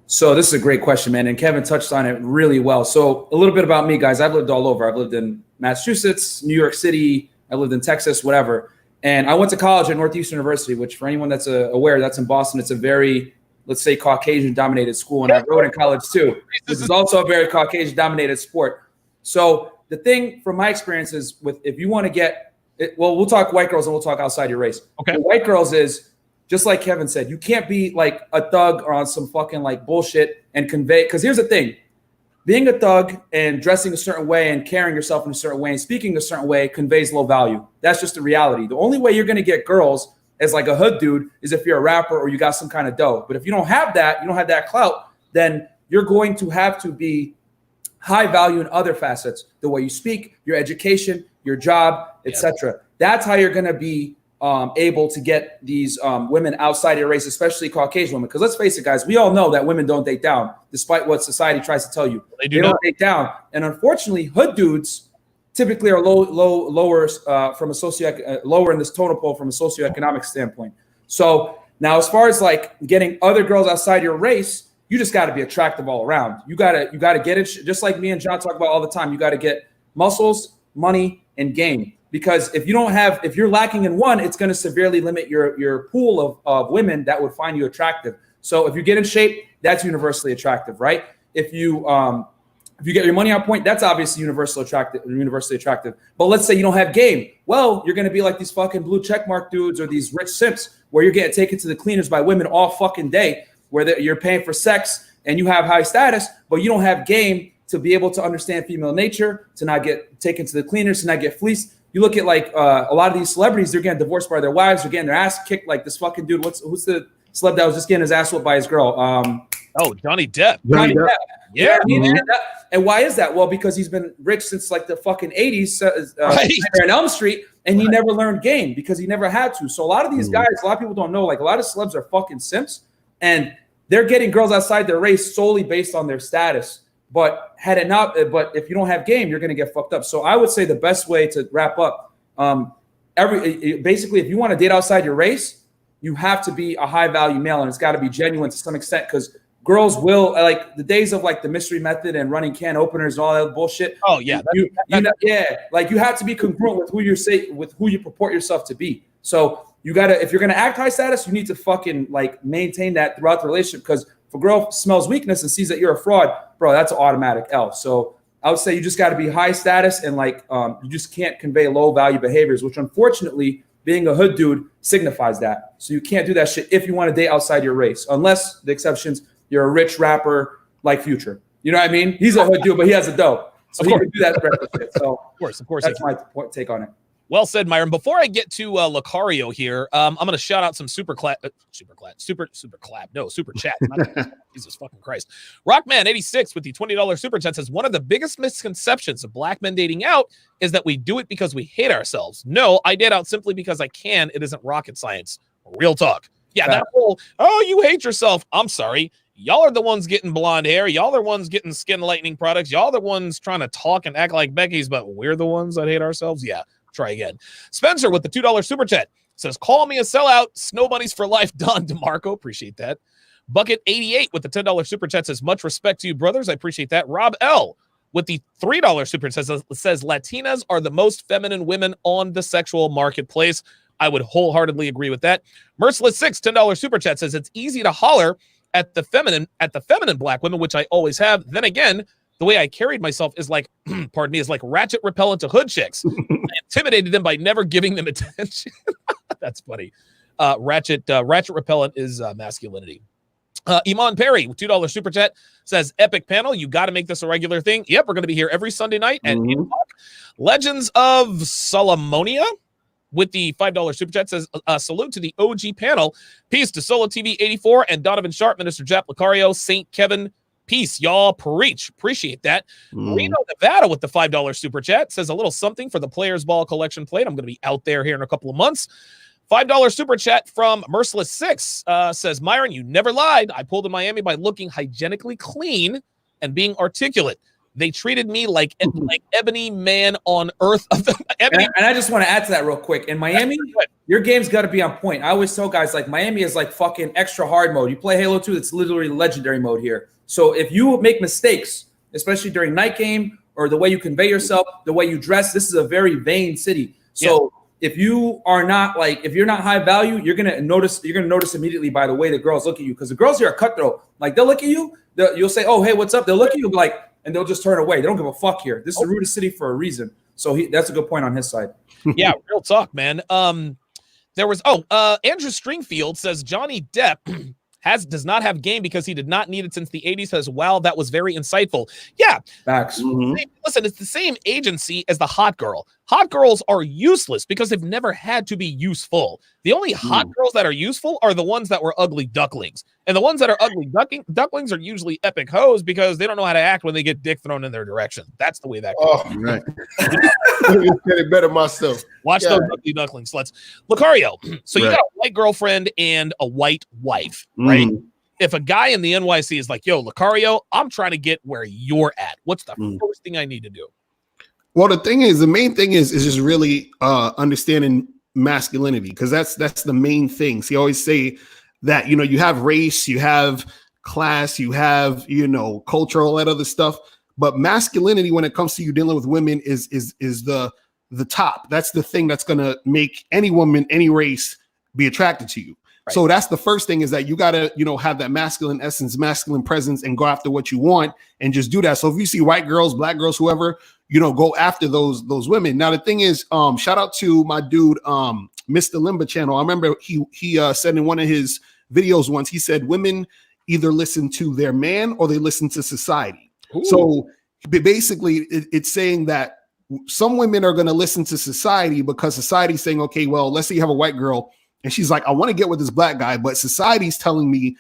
So this is a great question, man. And Kevin touched on it really well. So a little bit about me, guys. I've lived all over. I've lived in Massachusetts, New York City. I lived in Texas, whatever. And I went to college at Northeastern University, which for anyone that's aware, that's in Boston. It's a very, let's say, Caucasian-dominated school. And I rode in college too, which is also a very Caucasian-dominated sport. So the thing from my experience is if you want to get – well, we'll talk white girls and we'll talk outside your race. Okay. The white girls is – just like Kevin said, you can't be like a thug or on some fucking like bullshit and convey. Because here's the thing, being a thug and dressing a certain way and carrying yourself in a certain way and speaking a certain way conveys low value. That's just the reality. The only way you're going to get girls as like a hood dude is if you're a rapper or you got some kind of dough. But if you don't have that, you don't have that clout, then you're going to have to be high value in other facets, the way you speak, your education, your job, etc. That's how you're going to be able to get these women outside your race, especially Caucasian women. Because let's face it, guys, we all know that women don't date down, despite what society tries to tell you. They don't date down. And unfortunately, hood dudes typically are lower from a lower in this totem pole from a socioeconomic standpoint. So now, as far as like getting other girls outside your race, you just got to be attractive all around. You gotta get it, just like me and John talk about all the time. You got to get muscles, money, and game. Because if you're lacking in one, it's going to severely limit your pool of women that would find you attractive. So if you get in shape, that's universally attractive, right? If you get your money on point, that's obviously universally attractive. But let's say you don't have game. Well, you're going to be like these fucking blue checkmark dudes or these rich simps where you're getting taken to the cleaners by women all fucking day, where you're paying for sex and you have high status, but you don't have game to be able to understand female nature, to not get taken to the cleaners, to not get fleeced. You look at like a lot of these celebrities, they're getting divorced by their wives, they're getting their ass kicked. Like this fucking dude, who's the celeb that was just getting his ass whooped by his girl? Johnny Depp. Johnny Depp. Yeah. Mm-hmm. And why is that? Well, because he's been rich since like the fucking 80s, in Elm Street, and he never learned game because he never had to. So a lot of these guys, a lot of people don't know, like a lot of celebs are fucking simps, and they're getting girls outside their race solely based on their status. But if you don't have game, you're going to get fucked up. So I would say the best way to wrap up, basically, if you want to date outside your race, you have to be a high value male, and it's got to be genuine to some extent, because girls will, like the days of like the mystery method and running can openers and all that bullshit. Oh yeah, like you have to be congruent with who you purport yourself to be. So you gotta, if you're gonna act high status, you need to fucking like maintain that throughout the relationship, because if a girl smells weakness and sees that you're a fraud, bro, that's an automatic L. So I would say you just got to be high status, and like you just can't convey low value behaviors, which unfortunately being a hood dude signifies that. So you can't do that shit if you want to date outside your race, unless the exceptions, you're a rich rapper like Future. You know what I mean? He's a hood dude, but he has a dough. So he can do that shit. So of course. That's my take on it. Well said, Myron. Before I get to Lucario here, I'm going to shout out some super chat. Jesus fucking Christ. Rockman86 with the $20 super chat says, one of the biggest misconceptions of black men dating out is that we do it because we hate ourselves. No, I date out simply because I can. It isn't rocket science. Real talk. Yeah, that whole, you hate yourself. I'm sorry. Y'all are the ones getting blonde hair. Y'all are the ones getting skin lightening products. Y'all are the ones trying to talk and act like Becky's, but we're the ones that hate ourselves. Yeah. Try again. Spencer with the $2 super chat says, call me a sellout. Snow bunnies for life. Done. DeMarco. Appreciate that. Bucket 88 with the $10 super chat says, much respect to you, brothers. I appreciate that. Rob L with the $3 super chat says Latinas are the most feminine women on the sexual marketplace. I would wholeheartedly agree with that. Merciless 6 $10 super chat says, it's easy to holler at the feminine black women, which I always have. Then again, the way I carried myself is like, pardon me, is like ratchet repellent to hood chicks. I intimidated them by never giving them attention. That's funny. Ratchet repellent is masculinity. Iman Perry with $2 super chat says, epic panel. You got to make this a regular thing. Yep. We're going to be here every Sunday night at 8 o'clock. Legends of Solomonia with the $5 super chat says, salute to the OG panel. Peace to Solo TV 84 and Donovan Sharpe, Minister Jap Lucario, St. Kevin. Peace, y'all. Preach. Appreciate that. Reno, Nevada with the $5 super chat says a little something for the Players Ball collection plate. I'm going to be out there here in a couple of months. $5 super chat from Merciless 6 says, Myron, you never lied. I pulled in Miami by looking hygienically clean and being articulate. They treated me like ebony man on earth. And I just want to add to that real quick. In Miami, your game's got to be on point. I always tell guys, like, Miami is like fucking extra hard mode. You play Halo 2, it's literally legendary mode here. So if you make mistakes, especially during night game or the way you convey yourself, the way you dress, this is a very vain city. So if you are not if you're not high value, you're gonna notice immediately by the way the girls look at you, because the girls here are cutthroat. Like, they'll look at you, you'll say, "Oh, hey, what's up?" They'll look at you like, and they'll just turn away. They don't give a fuck here. This is the rudest city for a reason. So that's a good point on his side. Yeah, real talk, man. There was Andrew Stringfield says Johnny Depp does not have game because he did not need it since the 80s. Says, wow, that was very insightful. Yeah. Facts. Listen, it's the same agency as the hot girl. Hot girls are useless because they've never had to be useful. The only hot girls that are useful are the ones that were ugly ducklings. And the ones that are ugly ducklings are usually epic hoes because they don't know how to act when they get dick thrown in their direction. That's the way that goes. Oh, right. Getting better myself. Watch those ugly duckling sluts. Lucario, so you got a white girlfriend and a white wife, right? If a guy in the NYC is like, yo, Lucario, I'm trying to get where you're at, what's the first thing I need to do? Well, the main thing is just really understanding masculinity, because that's the main thing. So you always say that, you have race, you have class, you have, culture, all that other stuff. But masculinity, when it comes to you dealing with women, is the top. That's the thing that's going to make any woman, any race be attracted to you. Right. So that's the first thing, is that you got to, have that masculine essence, masculine presence, and go after what you want and just do that. So if you see white girls, black girls, whoever, go after those women. Now, the thing is, shout out to my dude, Mr. Limba channel. I remember he said in one of his videos once, he said women either listen to their man or they listen to society. Ooh. So basically it's saying that some women are going to listen to society because society's saying, okay, well, let's say you have a white girl and she's like, I want to get with this black guy, but society's telling me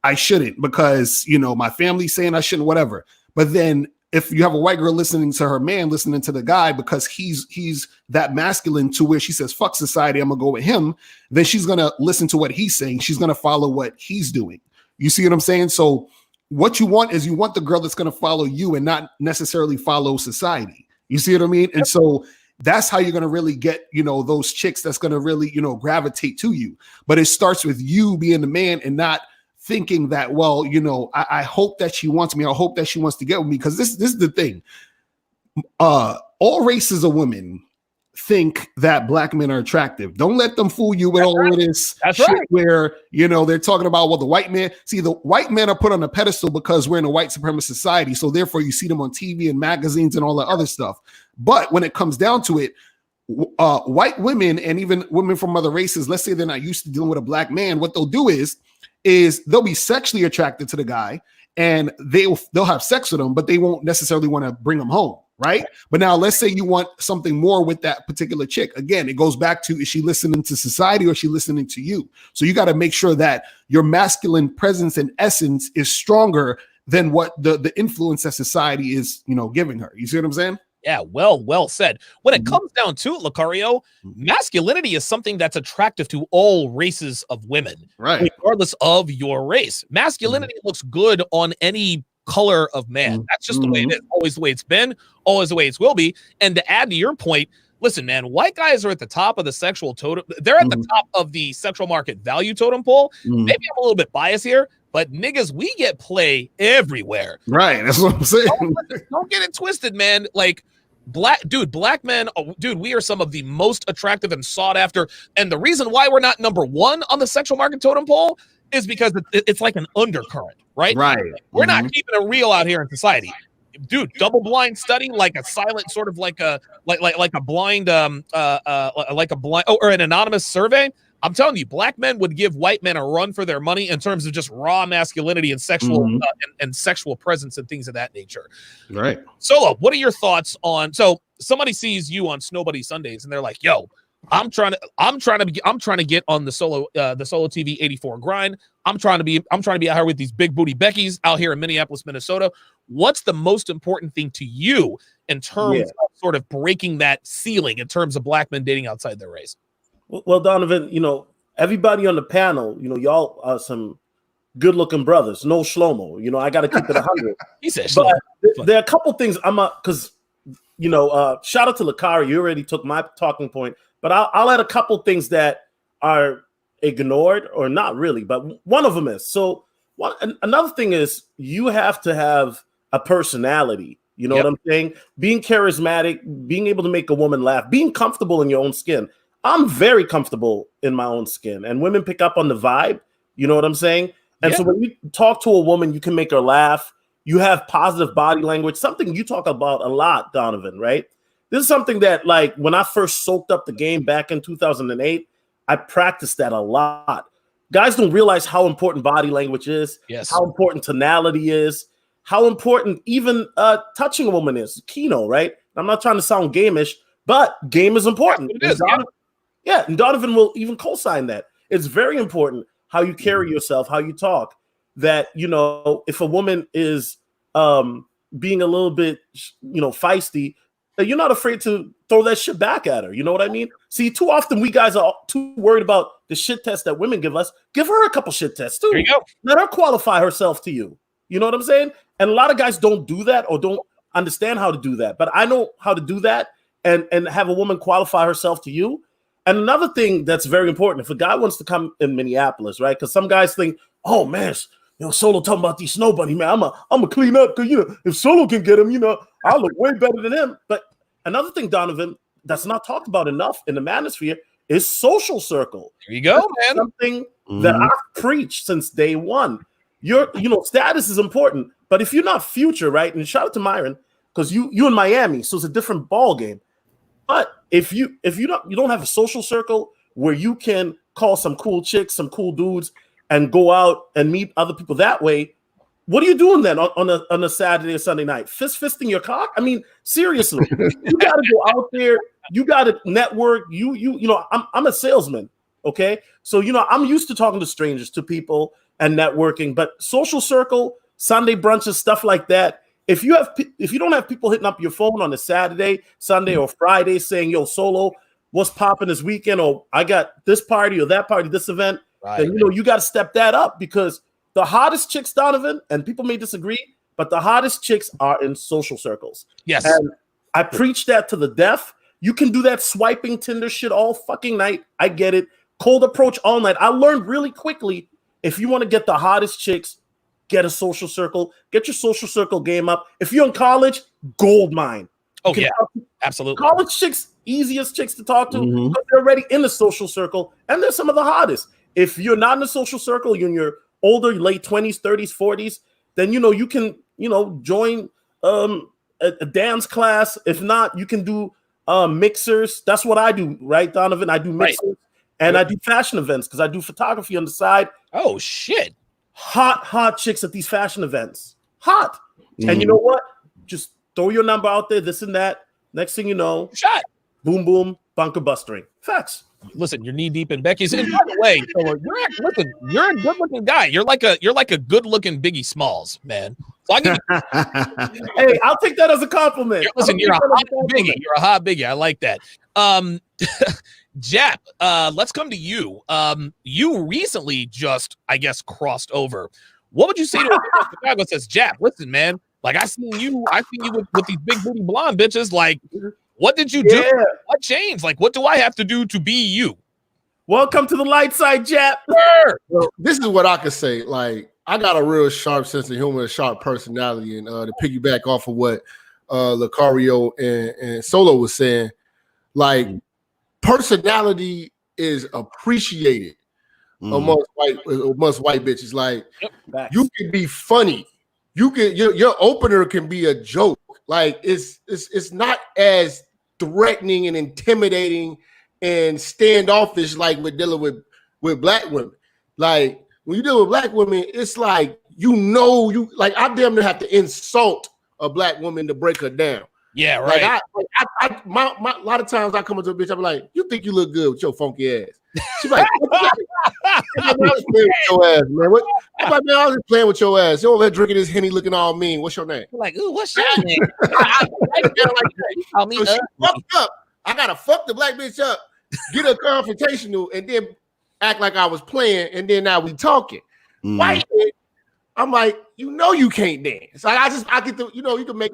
I shouldn't because, my family's saying I shouldn't, whatever. But then if you have a white girl listening to her man, listening to the guy because he's that masculine to where she says, fuck society, I'm gonna go with him, then she's gonna listen to what he's saying. She's gonna follow what he's doing. You see what I'm saying? So what you want is you want the girl that's gonna follow you and not necessarily follow society. You see what I mean? And so that's how you're going to really get, those chicks that's going to really, gravitate to you. But it starts with you being the man and not thinking that, well, I hope that she wants me. I hope that she wants to get with me. Because this is the thing. All races of women think that black men are attractive. Don't let them fool you with all of this shit where, they're talking about, well, the white man. See, the white men are put on a pedestal because we're in a white supremacist society. So therefore you see them on TV and magazines and all that other stuff. But when it comes down to it, white women and even women from other races, let's say they're not used to dealing with a black man, what they'll do is they'll be sexually attracted to the guy and they'll have sex with him, but they won't necessarily want to bring him home. Right. But now let's say you want something more with that particular chick. Again, it goes back to, is she listening to society or is she listening to you? So you got to make sure that your masculine presence and essence is stronger than what the influence that society is, giving her. You see what I'm saying? Yeah, well said. When it comes down to it, Lucario, masculinity is something that's attractive to all races of women, right? Regardless of your race. Masculinity looks good on any color of man. That's just the way it is. Always the way it's been, always the way it will be. And to add to your point, listen, man, white guys are at the top of the sexual totem. They're at the top of the sexual market value totem pole. Maybe I'm a little bit biased here, but niggas, we get play everywhere. Right. That's what I'm saying. Don't get it twisted, man. Like, black men, we are some of the most attractive and sought after. And the reason why we're not number one on the sexual market totem pole is because it's like an undercurrent, right? Right. We're not keeping it real out here in society. Dude, double blind study, like a silent sort of like a blind or an anonymous survey. I'm telling you, black men would give white men a run for their money in terms of just raw masculinity and sexual and sexual presence and things of that nature. Right. Solo, what are your thoughts on? So somebody sees you on Snow Buddy Sundays and they're like, "Yo, I'm trying to get on the Solo TV 84 grind. I'm trying to be out here with these big booty Beckys out here in Minneapolis, Minnesota." What's the most important thing to you in terms of sort of breaking that ceiling in terms of black men dating outside their race? Well, Donovan, everybody on the panel, y'all are some good-looking brothers. No Shlomo. You know, I got to keep it 100. He said, but there are a couple things because shout out to Lakari. You already took my talking point, but I'll add a couple things that are ignored or not really, but one of them is. So another thing is you have to have a personality. You know what I'm saying? Being charismatic, being able to make a woman laugh, being comfortable in your own skin. I'm very comfortable in my own skin, and women pick up on the vibe. You know what I'm saying? And so when you talk to a woman, you can make her laugh. You have positive body language, something you talk about a lot, Donovan, right? This is something that, like, when I first soaked up the game back in 2008, I practiced that a lot. Guys don't realize how important body language is, how important tonality is, how important even touching a woman is. Kino, right? I'm not trying to sound gamish, but game is important. It is, and Donovan will even co-sign that. It's very important how you carry yourself, how you talk. That, you know, if a woman is being a little bit, feisty, that you're not afraid to throw that shit back at her. You know what I mean? See, too often we guys are too worried about the shit test that women give us. Give her a couple shit tests too. There you go. Let her qualify herself to you. You know what I'm saying? And a lot of guys don't do that or don't understand how to do that. But I know how to do that and have a woman qualify herself to you. And another thing that's very important, if a guy wants to come in Minneapolis, right? Because some guys think, oh man, Solo talking about these snow bunny, man. I'm a clean up because if Solo can get him, I'll look way better than him. But another thing, Donovan, that's not talked about enough in the manosphere is social circle. There you go, man. Something that I've preached since day one. Your status is important, but if you're not future, right? And shout out to Myron, because you in Miami, so it's a different ball game. But if you don't have a social circle where you can call some cool chicks, some cool dudes, and go out and meet other people that way, what are you doing then on a Saturday or Sunday night? Fisting your cock? I mean, seriously, you got to go out there. You got to network. I'm a salesman, okay? So I'm used to talking to strangers, to people, and networking. But social circle, Sunday brunches, stuff like that. If you don't have people hitting up your phone on a Saturday, Sunday, or Friday saying, "Yo, Solo, what's popping this weekend?" or "I got this party or that party, this event," then you got to step that up, because the hottest chicks, Donovan, and people may disagree, but the hottest chicks are in social circles. Yes, and I preach that to the deaf. You can do that swiping Tinder shit all fucking night. I get it. Cold approach all night. I learned really quickly, if you want to get the hottest chicks, get a social circle. Get your social circle game up. If you're in college, gold mine. Oh, yeah, absolutely. College chicks, easiest chicks to talk to, but they're already in the social circle, and they're some of the hottest. If you're not in the social circle, you're in your older, late 20s, 30s, 40s, then, you can, join a dance class. If not, you can do mixers. That's what I do, right, Donovan? I do mixers, and I do fashion events because I do photography on the side. Oh, shit. Hot chicks at these fashion events. Hot. And you know what? Just throw your number out there, this and that. Next thing you know, shot. Boom, boom, bunker bustering. Facts. Listen, you're knee deep in Becky's. And by the way, you're a good-looking guy. You're like a good-looking Biggie Smalls, man. So hey, I'll take that as a compliment. You're a hot Biggie. You're a hot Biggie. I like that. Jap, let's come to you. You recently just, I guess, crossed over. What would you say to a girl in Chicago that says, Jap, listen, man, like I seen you with these big booty blonde bitches. Like, what did you do? Yeah. What changed? Like, what do I have to do to be you? Welcome to the light side, Jap. Well, this is what I could say. Like, I got a real sharp sense of humor, a sharp personality, and to piggyback off of what Lucario and Solo was saying, like, personality is appreciated amongst white bitches. Like, you can be funny. You can your opener can be a joke. Like, it's not as threatening and intimidating and standoffish like we're dealing with black women. Like, when you deal with black women, it's like you like I damn near have to insult a black woman to break her down. Yeah, right. Like a lot of times I come into a bitch, I'm like, you think you look good with your funky ass? She's like, I was playing with your ass, man. I'm like, man, I was just playing with your ass. You're over there drinking this Henny looking all mean. What's your name? You're like, ooh, what's your name? So she fucked up. I gotta fuck the black bitch up, get her confrontational, and then act like I was playing, and then now we talking. White bitch, I'm like, you can't dance. Like I get to, you can make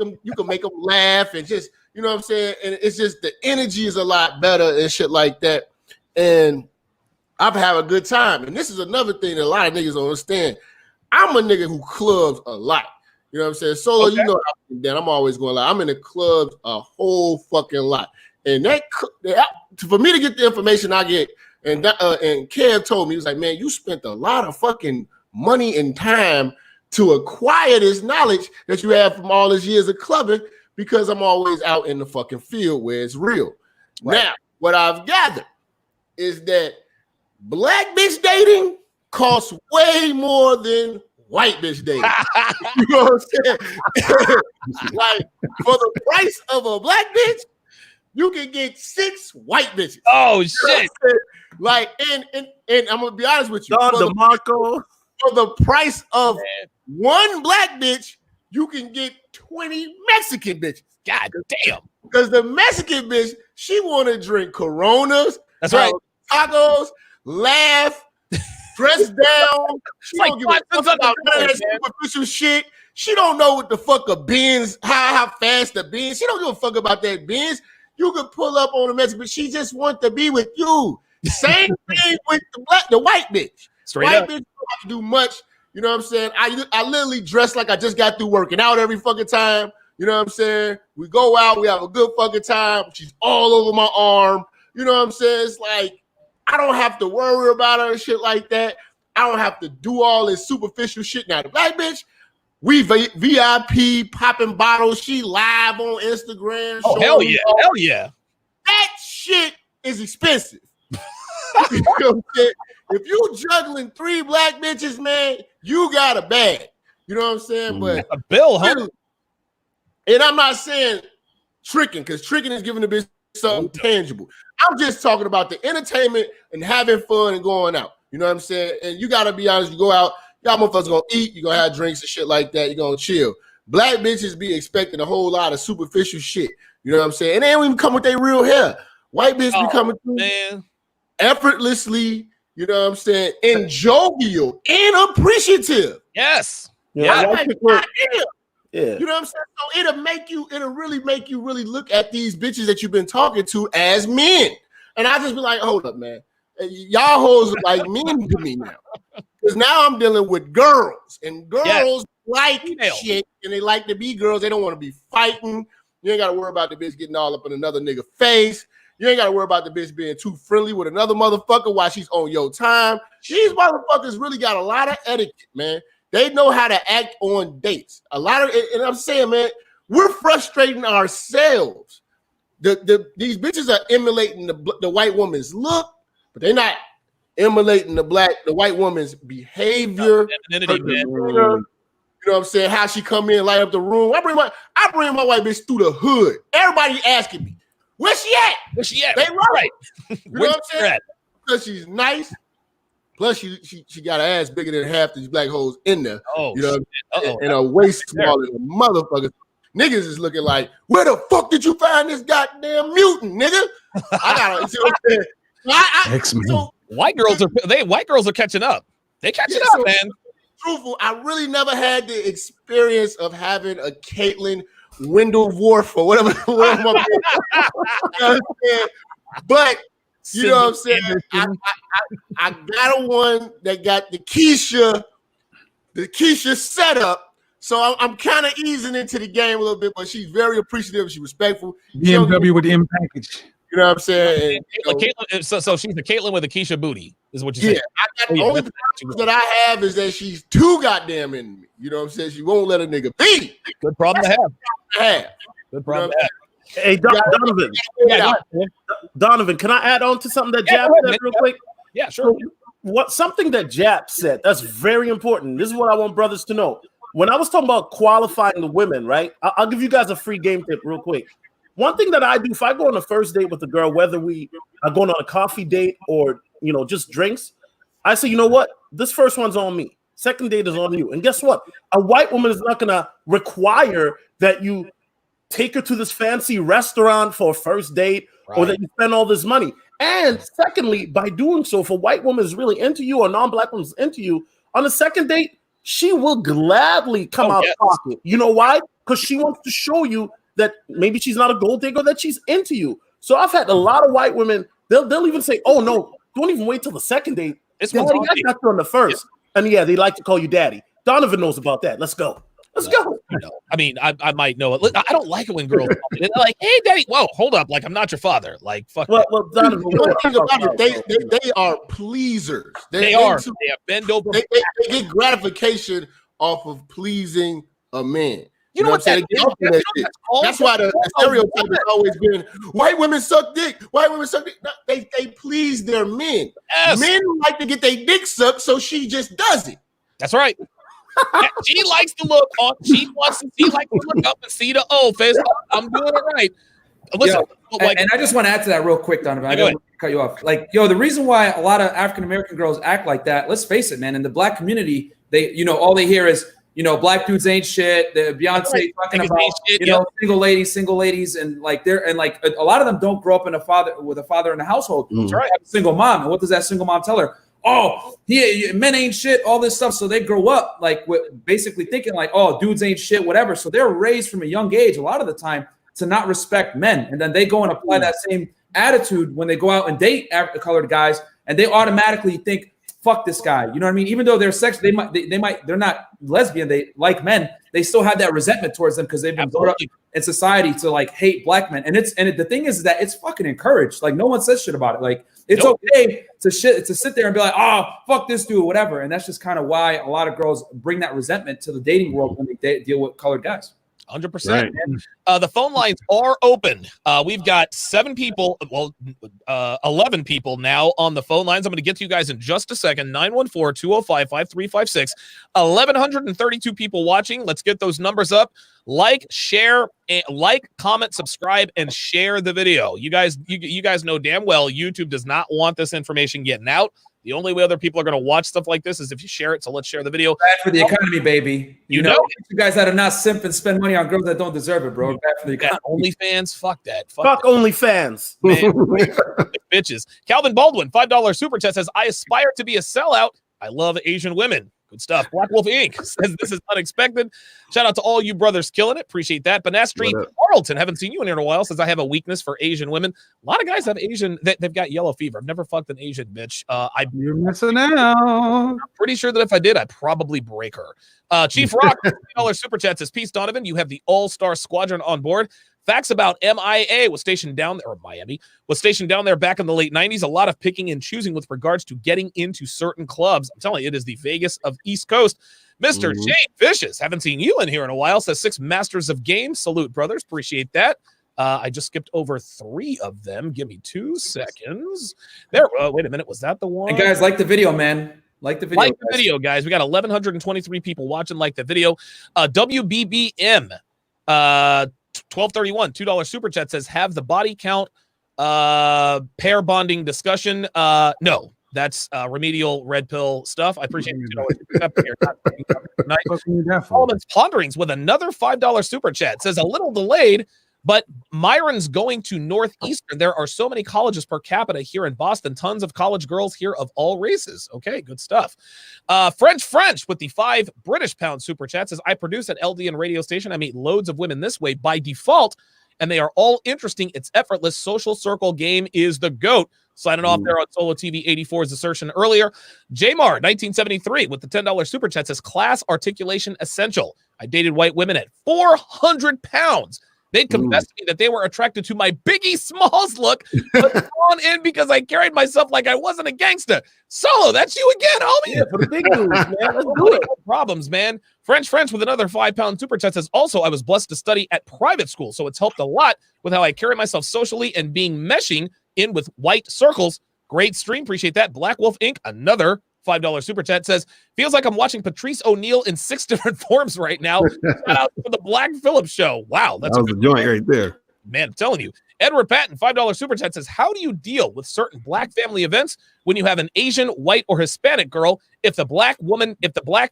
them laugh and just, you know what I'm saying? And it's just the energy is a lot better and shit like that. And I've had a good time. And this is another thing that a lot of niggas don't understand. I'm a nigga who clubs a lot. You know what I'm saying? Solo, Okay. that I'm always going like, I'm in the clubs a whole fucking lot. And for me to get the information I get, and Kev told me, he was like, man, you spent a lot of fucking money and time to acquire this knowledge that you have from all these years of clubbing, because I'm always out in the fucking field where it's real. Right. Now, what I've gathered is that black bitch dating costs way more than white bitch dating. You know what I'm saying? Like, for the price of a black bitch, you can get 6 white bitches. Oh, shit. Like, and I'm gonna be honest with you. For the price of one black bitch, you can get 20 Mexican bitches. God damn. Because the Mexican bitch, she want to drink Coronas. That's right. Tacos, laugh, dress down. She like don't give a fuck about none of that superficial shit. She don't know what the fuck a Benz, how fast the Benz. She don't give a fuck about that Benz. You can pull up on the Mexican, but she just want to be with you. Same thing with the white bitch. Straight white up. bitch don't have to do much. You know what I'm saying? I literally dress like I just got through working out every fucking time. You know what I'm saying? We go out, we have a good fucking time. She's all over my arm. You know what I'm saying? It's like, I don't have to worry about her and shit like that. I don't have to do all this superficial shit. Now, the black bitch, we VIP popping bottles. She live on Instagram. Oh, hell yeah. Hell yeah. That shit is expensive. You know what I'm saying? If you juggling 3 black bitches, man, you got a bag. You know what I'm saying? But a bill, huh? And I'm not saying tricking, because tricking is giving the bitch something tangible. I'm just talking about the entertainment and having fun and going out. You know what I'm saying? And you got to be honest, you go out, y'all motherfuckers going to eat, you're going to have drinks and shit like that, you're going to chill. Black bitches be expecting a whole lot of superficial shit. You know what I'm saying? And they don't even come with their real hair. White bitches be coming through effortlessly, you know what I'm saying, and jovial and appreciative. Yes. Yeah. Yeah. You know what I'm saying? So it'll really make you really look at these bitches that you've been talking to as men. And I just be like, hold up, man. Y'all hoes are like men to me now. Because now I'm dealing with girls. And girls like shit. And they like to be girls. They don't want to be fighting. You ain't got to worry about the bitch getting all up in another nigga face. You ain't got to worry about the bitch being too friendly with another motherfucker while she's on your time. These motherfuckers really got a lot of etiquette, man. They know how to act on dates. A lot of, and I'm saying, man, we're frustrating ourselves. These bitches are emulating the white woman's look, but they're not emulating the white woman's behavior. You know what I'm saying? How she come in, light up the room. I bring my white bitch through the hood. Everybody asking me, where's she at? Where's she at? They love right. You know what I'm saying? Because she's nice. Plus, she got an ass bigger than half these black hoes in there. Oh, you know, and a waist smaller than motherfuckers. Niggas is looking like, where the fuck did you find this goddamn mutant, nigga? I gotta see what I'm saying. So, white girls are catching up. They catching up, man. Truthful, I really never had the experience of having a Caitlyn Wendell Wharf or whatever. But you know what I'm saying? I got a one that got the Keisha setup. So I'm kind of easing into the game a little bit, but she's very appreciative. She's respectful. BMW with the M package. You know what I'm saying? Caitlyn, so she's the Caitlyn with the Keisha booty, is what you say. Yeah, the only problem that I have is that she's too goddamn in me. You know what I'm saying? She won't let a nigga be. Good problem to have. Good problem to have. Hey, Donovan. Donovan, can I add on to something that Jap said real quick? Yeah, sure. Something that Jap said that's very important. This is what I want brothers to know. When I was talking about qualifying the women, right? I'll give you guys a free game tip real quick. One thing that I do, if I go on a first date with a girl, whether we are going on a coffee date or just drinks, I say, you know what? This first one's on me. Second date is on you. And guess what? A white woman is not gonna require that you take her to this fancy restaurant for a first date, or that you spend all this money. And secondly, by doing so, if a white woman is really into you or non-black woman is into you, On the second date, she will gladly come out pocket. You know why? Because she wants to show you that maybe she's not a gold digger, that she's into you. So I've had a lot of white women, they'll even say, oh, no, don't even wait till the second date. It's daddy, I got you on the first. And yeah, they like to call you daddy. Donovan knows about that. Let's go. Let's go. I mean, I might know it. I don't like it when girls they're like, hey, daddy. Whoa, hold up. Like, I'm not your father. Like, fuck. Well, Donovan, the thing about it, they are pleasers. They are. They bend over. They get gratification off of pleasing a man. You know what I'm saying? That's why the stereotype has always been white women suck dick. White women suck dick. No, they please their men. Yes. Men like to get their dick sucked, so she just does it. That's right. She likes to look on. She likes to look up and see the face. I'm doing it right. Listen, and I just want to add to that real quick, Donovan. I don't want to cut you off. Like, the reason why a lot of African American girls act like that. Let's face it, man. In the black community, they, all they hear is, black dudes ain't shit. The Beyonce talking about, single ladies, and like a lot of them don't grow up with a father in the household. That's right. Have a single mom, and what does that single mom tell her? Oh, men ain't shit, all this stuff. So they grow up like basically thinking like, oh, dudes ain't shit, whatever. So they're raised from a young age, a lot of the time, to not respect men. And then they go and apply that same attitude when they go out and date colored guys, and they automatically think, fuck this guy. You know what I mean? Even though they're they're not lesbian, they like men, they still have that resentment towards them because they've been brought up in society to like hate black men. And the thing is that it's fucking encouraged. Like, no one says shit about it. Like, it's okay to sit there and be like, oh, fuck this dude, whatever. And that's just kind of why a lot of girls bring that resentment to the dating world when they deal with colored guys. 100%. The phone lines are open. We've got 7 people, 11 people now on the phone lines. I'm going to get to you guys in just a second. 914-205-5356. 1,132 people watching. Let's get those numbers up. Like, share, comment, subscribe, and share the video. You guys know damn well YouTube does not want this information getting out. The only way other people are going to watch stuff like this is if you share it. So let's share the video. Bad for the economy, baby. You know, you guys that are not simp and spend money on girls that don't deserve it, bro. Bad for the economy. OnlyFans, fuck that. Fuck OnlyFans. Man, bitches. Calvin Baldwin, $5 super chat says, I aspire to be a sellout. I love Asian women. Good stuff. Black Wolf Inc. says this is unexpected. Shout out to all you brothers killing it. Appreciate that. Banastri Carlton, haven't seen you in here in a while, says I have a weakness for Asian women. A lot of guys have Asian, they've got yellow fever. I've never fucked an Asian bitch. You're missing out. I'm pretty sure that if I did, I'd probably break her. Chief Rock, $50 super chat says, peace, Donovan. You have the all-star squadron on board. Facts about MIA was stationed down there, or Miami was stationed down there back in the late 90s. A lot of picking and choosing with regards to getting into certain clubs. I'm telling you, it is the Vegas of East Coast. Mr. Jay Fishes, haven't seen you in here in a while, says 6 Masters of Games. Salute, brothers. Appreciate that. I just skipped over 3 of them. Give me 2 seconds. There. Wait a minute. Was that the one? And guys, like the video, man. Like the video, guys. We got 1,123 people watching. Like the video. WBBM. 1231 $2 super chat says, have the body count pair bonding discussion. No, that's remedial red pill stuff. I appreciate it. Solomon's Ponderings with another $5 super chat says, a little delayed, but Myron's going to Northeastern. There are so many colleges per capita here in Boston. Tons of college girls here of all races. Okay, good stuff. French with the 5 British pound super chat says, I produce an LDN radio station. I meet loads of women this way by default, and they are all interesting. It's effortless. Social circle game is the GOAT. Signing off there on Solo TV 84's assertion earlier. Jamar, 1973, with the $10 super chat says, class articulation essential. I dated white women at 400 pounds. They'd confess to me that they were attracted to my Biggie Smalls look, but thrown in because I carried myself like I wasn't a gangster. Solo, that's you again, homie. Yeah, for the big dudes, man. Let's do it. No problems, man. French with another £5 super chat says, also, I was blessed to study at private school, so it's helped a lot with how I carry myself socially and being meshing in with white circles. Great stream. Appreciate that. Black Wolf Inc., another $5 super chat says, feels like I'm watching Patrice O'Neal in 6 different forms right now. Shout out for the Black Phillips show. Wow. That was a joint right there. Man, I'm telling you. Edward Patton, $5 super chat says, how do you deal with certain black family events when you have an Asian, white, or Hispanic girl if the black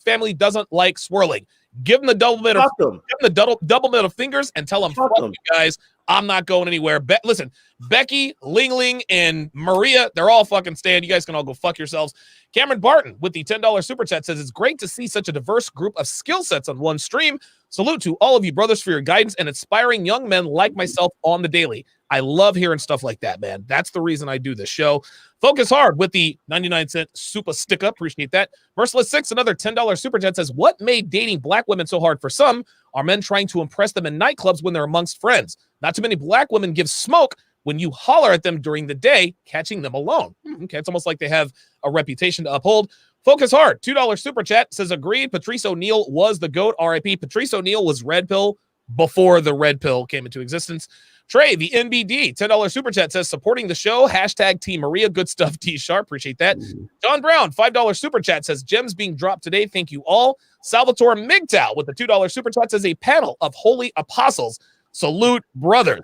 family doesn't like swirling? Give them the double middle fingers and tell them, fuck you guys. I'm not going anywhere. Listen, Becky, Ling Ling, and Maria, they're all fucking staying. You guys can all go fuck yourselves. Cameron Barton with the $10 super chat says, it's great to see such a diverse group of skill sets on one stream. Salute to all of you brothers for your guidance and inspiring young men like myself on the daily. I love hearing stuff like that, man. That's the reason I do this show. Focus Hard with the 99-cent super stick up. Appreciate that. Merciless 6, another $10 super chat says, what made dating black women so hard for some? Are men trying to impress them in nightclubs when they're amongst friends? Not too many black women give smoke when you holler at them during the day, catching them alone. Okay, it's almost like they have a reputation to uphold. Focus Hard, $2 super chat says, agreed. Patrice O'Neal was the GOAT. RIP. Patrice O'Neal was red pill before the red pill came into existence. Trey, the NBD, $10 super chat says, supporting the show. Hashtag Team Maria. Good stuff, T Sharp. Appreciate that. John Brown, $5 super chat says, gems being dropped today. Thank you all. Salvatore Migdal with the $2 super chat says, a panel of holy apostles. Salute, brother.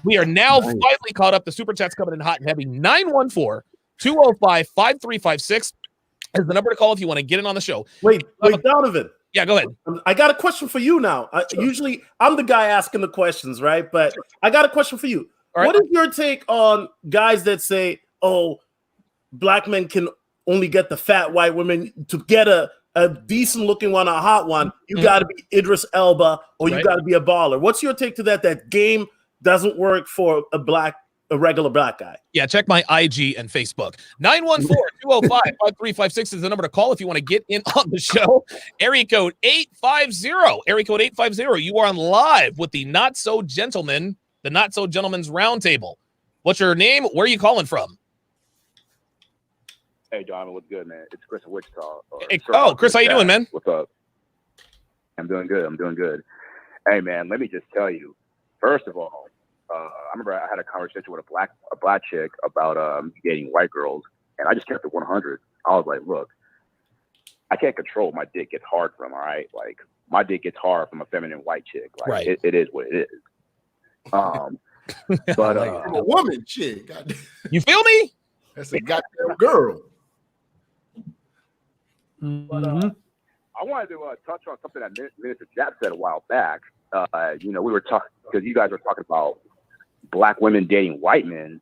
We are now finally caught up. The super chat's coming in hot and heavy. 914-205-5356 is the number to call if you want to get in on the show. Wait, Donovan. Yeah, go ahead. I got a question for you now. Usually, I'm the guy asking the questions, right? But I got a question for you. Right. What is your take on guys that say, oh, black men can only get the fat white women? To get a decent looking one, a hot one, you got to be Idris Elba or you got to be a baller. What's your take to that? That game doesn't work for a regular black guy. Yeah, check my IG and Facebook. 914-205-5356 is the number to call if you want to get in on the show. Area code 850. You are on live with the Not So Gentlemen's Roundtable. What's your name? Where are you calling from? Hey, Donovan, what's good, man? It's Chris in Wichita. Chris, how you doing, man? What's up? I'm doing good. Hey, man, let me just tell you. First of all, I remember I had a conversation with a black chick about dating white girls, and I just kept it 100. I was like, look, I can't control my dick gets hard from, all right? Like, my dick gets hard from a feminine white chick. Like, right. It is what it is. But a woman chick. Goddamn. You feel me? That's a goddamn girl. But I wanted to touch on something that Minister Japp said a while back. We were talking because you guys were talking about black women dating white men,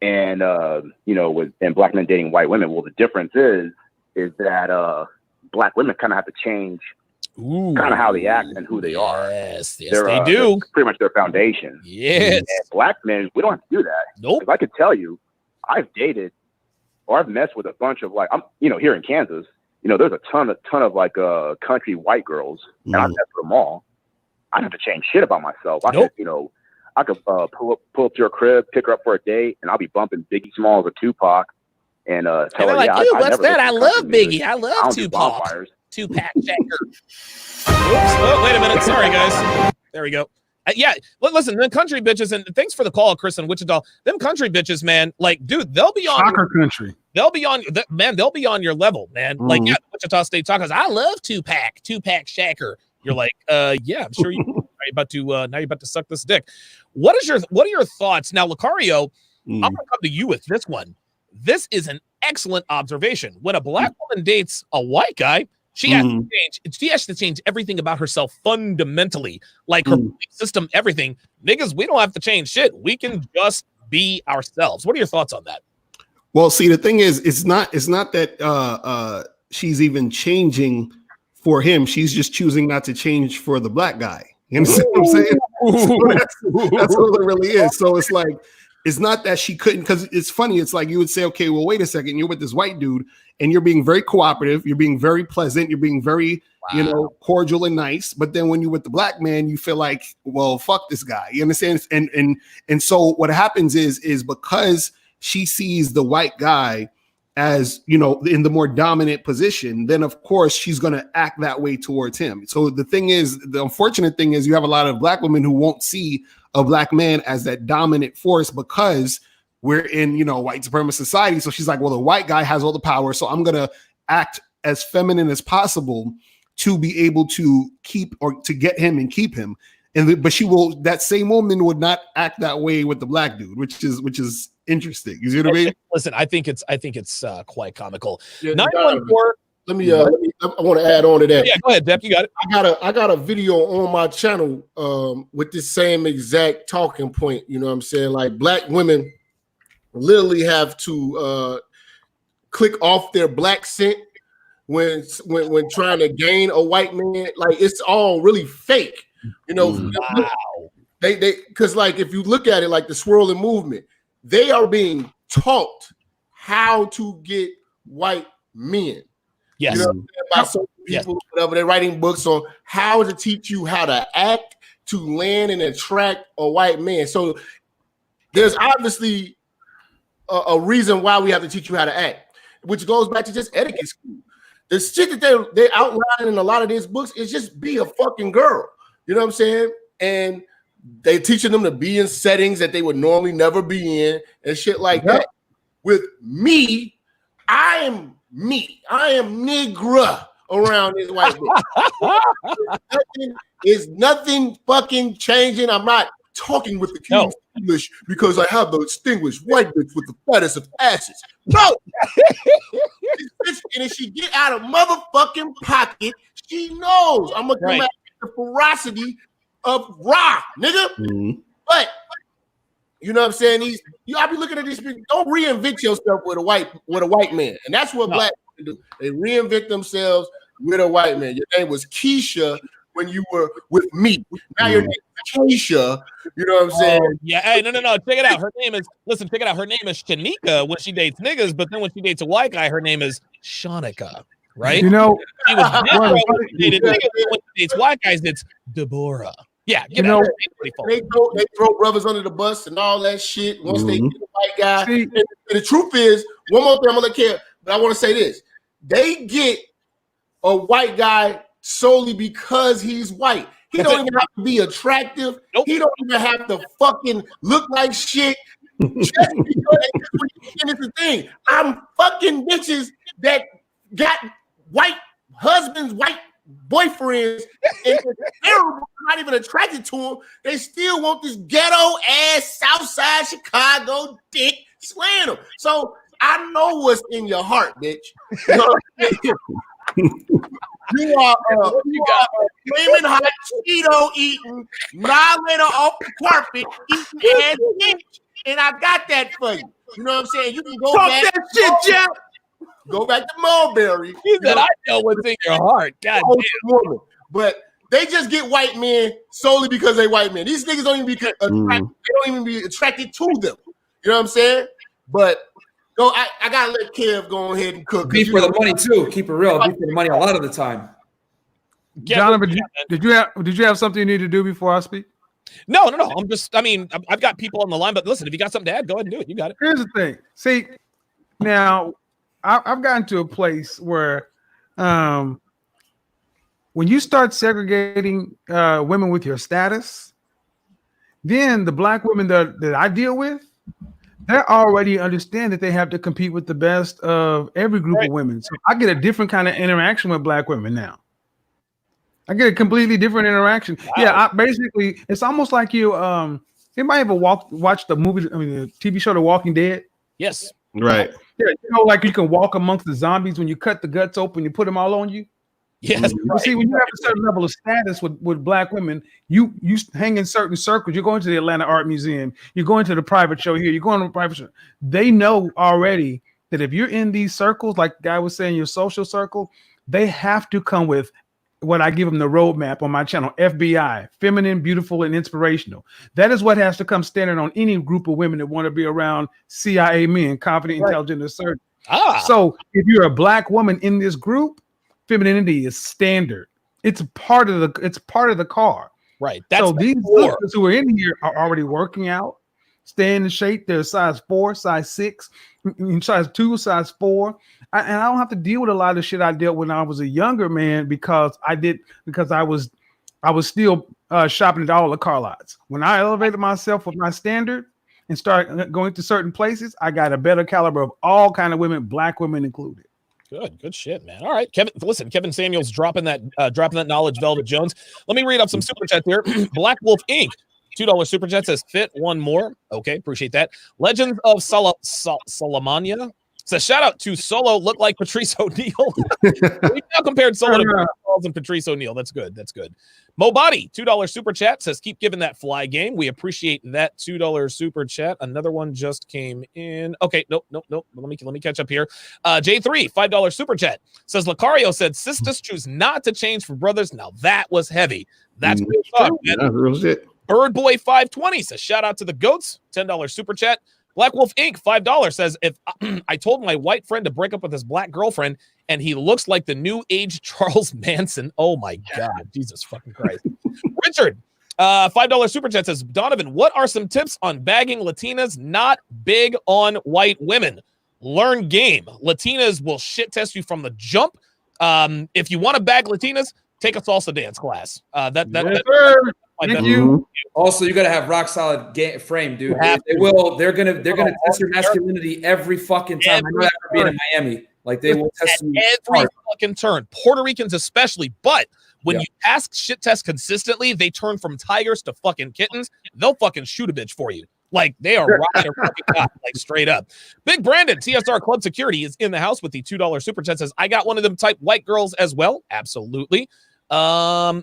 and and black men dating white women. Well, the difference is that black women kind of have to change kind of how they act and who they are. Yes, they do. Pretty much their foundation. Yes. And black men, we don't have to do that. Nope. Because I could tell you, I've dated or I've messed with a bunch of like, I'm here in Kansas. There's a ton of like country white girls, and I've messed with them all. I don't have to change shit about myself. I could pull up to your crib, pick her up for a date, and I'll be bumping Biggie Smalls or Tupac, and tell her, like, yeah, what's that? I love Biggie. I love Tupac. Tupac Shaker. Oops. Oh, wait a minute. Sorry, guys. There we go. Listen, the country bitches, and thanks for the call, Chris and Wichita. Them country bitches, man, like, dude, they'll be on soccer country. They'll be on your level, man. Like, yeah, Wichita State Tacos. I love Tupac Shaker. You're like, yeah, I'm sure you. Now you're about to suck this dick. What are your thoughts now, Lucario? I'm gonna come to you with this one. This is an excellent observation. When a black woman dates a white guy, she has to change. She has to change everything about herself fundamentally, like her system, everything. Niggas, we don't have to change shit. We can just be ourselves. What are your thoughts on that? Well, see, the thing is, it's not that she's even changing for him. She's just choosing not to change for the black guy. You understand what I'm saying? So that's what it really is. So it's like, it's not that she couldn't, because it's funny. It's like you would say, okay, well, wait a second. You're with this white dude and you're being very cooperative. You're being very pleasant. You're being very, cordial and nice. But then when you're with the black man, you feel like, well, fuck this guy. You understand? And so what happens is because she sees the white guy as, in the more dominant position, then of course she's going to act that way towards him. So the unfortunate thing is you have a lot of black women who won't see a black man as that dominant force because we're in, white supremacist society. So she's like, well, the white guy has all the power. So I'm going to act as feminine as possible to be able to keep or to get him and keep him. But that same woman would not act that way with the black dude, which is interesting. You see what I mean? Listen, I think it's quite comical. Yeah, let me. I want to add on to that. Yeah, go ahead, Depp. You got it. I got a video on my channel with this same exact talking point. You know what I'm saying? Like black women literally have to click off their black scent when trying to gain a white man. Like it's all really fake. You know, wow. They because like if you look at it like the swirling movement, they are being taught how to get white men. Yes. You know, by certain people, whatever. They're writing books on how to teach you how to act to land and attract a white man. So there's obviously a reason why we have to teach you how to act, which goes back to just etiquette school. The shit that they outline in a lot of these books is just be a fucking girl. You know what I'm saying? And they teaching them to be in settings that they would normally never be in and shit like that. With me, I am me. I am nigga around this white boy. Is nothing fucking changing. I'm not talking with the King's English because I have the distinguished white bitch with the fattest of asses. No! And if she get out of motherfucking pocket, she knows I'm gonna come out with the ferocity of Ra, nigga. Mm-hmm. But you know what I'm saying? Y'all be looking at these people. Don't reinvent yourself with a white man. And that's what black people do. They reinvent themselves with a white man. Your name was Keisha when you were with me. Now your name is Keisha. You know what I'm saying? Yeah. Hey, no. Check it out. Her name is check it out. Her name is Shanika when she dates niggas, but then when she dates a white guy, her name is Shanika. Right? You know, she was when she dates white guys, it's Deborah. Yeah, you know, they throw brothers under the bus and all that shit once they get a white guy. And the truth is, one more thing I'm gonna let care, but I want to say this: they get a white guy solely because he's white. He don't even have to be attractive. Nope. He don't even have to fucking look like shit. Just because it's the thing. I'm fucking bitches that got white husbands, white boyfriends, and they're terrible, not even attracted to them. They still want this ghetto ass Southside Chicago dick slaying them. So I know what's in your heart, bitch. You are flaming hot Cheeto eating, annihilator off the carpet, eating ass bitch, and I got that for you. You know what I'm saying? You can go back that shit, Jeff. Go back to Mulberry. He said, I know what's in your heart. God damn. But they just get white men solely because they white men. These niggas don't even be attracted. They don't even be attracted to them. You know what I'm saying? But I gotta let Kev go ahead and cook. Be for the money too. Keep it real. Be for the money a lot of the time. Donovan, did you have something you need to do before I speak? No. I've got people on the line, but listen, if you got something to add, go ahead and do it. You got it. Here's the thing. See, now I've gotten to a place where when you start segregating women with your status, then the black women that I deal with, they already understand that they have to compete with the best of every group of women. So I get a different kind of interaction with black women now. I get a completely different interaction. Wow. Yeah, basically, it's almost like you. Anybody ever watch the movie? The TV show The Walking Dead? Yes. Right. Yeah, you know, like you can walk amongst the zombies when you cut the guts open, you put them all on you. Yes. Right. See, when you have a certain level of status with black women, you hang in certain circles. You're going to the Atlanta Art Museum. You're going to the private show here. You're going to the private show. They know already that if you're in these circles, like the guy was saying, your social circle, they have to come with what I give them the roadmap on my channel, FBI, feminine, beautiful, and inspirational. That is what has to come standard on any group of women that want to be around CIA men, confident, intelligent, assertive. So if you're a black woman in this group, femininity is standard. It's part of the car. Right. So these sisters who are in here are already working out, staying in shape. They're size 4, size 6, size 2, size 4. And I don't have to deal with a lot of shit I dealt with when I was a younger man because I was still shopping at all the car lots. When I elevated myself with my standard and started going to certain places, I got a better caliber of all kind of women, black women included. Good shit, man. All right, Kevin Samuels dropping that knowledge, Velvet Jones. Let me read up some super chats here. Black Wolf Inc. $2 super chat says fit one more. Okay, appreciate that. Legends of Salamania. So shout out to Solo, look like Patrice O'Neal. We now compared Solo to Charles and Patrice O'Neal. That's good. That's good. Mobody, $2 super chat says, keep giving that fly game. We appreciate that $2 super chat. Another one just came in. Okay, nope. Let me catch up here. J3, $5 super chat says, Lucario said, sisters choose not to change for brothers. Now that was heavy. That's real talk, man. That's real shit. Bird Boy 520 says, shout out to the goats. $10 super chat. Black Wolf Inc. $5 says, if I told my white friend to break up with his black girlfriend and he looks like the new age Charles Manson. Oh my God. Jesus fucking Christ. Richard, $5 super chat says, Donovan, what are some tips on bagging Latinas not big on white women? Learn game. Latinas will shit test you from the jump. If you want to bag Latinas, take a salsa dance class. Thank you. Also, you gotta have rock solid frame, dude. They're gonna test your masculinity every fucking time. I know that for being in Miami. Like they will test you every fucking turn. Puerto Ricans especially, but when you ask shit test consistently, they turn from tigers to fucking kittens. They'll fucking shoot a bitch for you. Like they are rocking their fucking cop, like straight up. Big Brandon, TSR Club Security, is in the house with the $2 super chat. Says, I got one of them type white girls as well. Absolutely. Oh,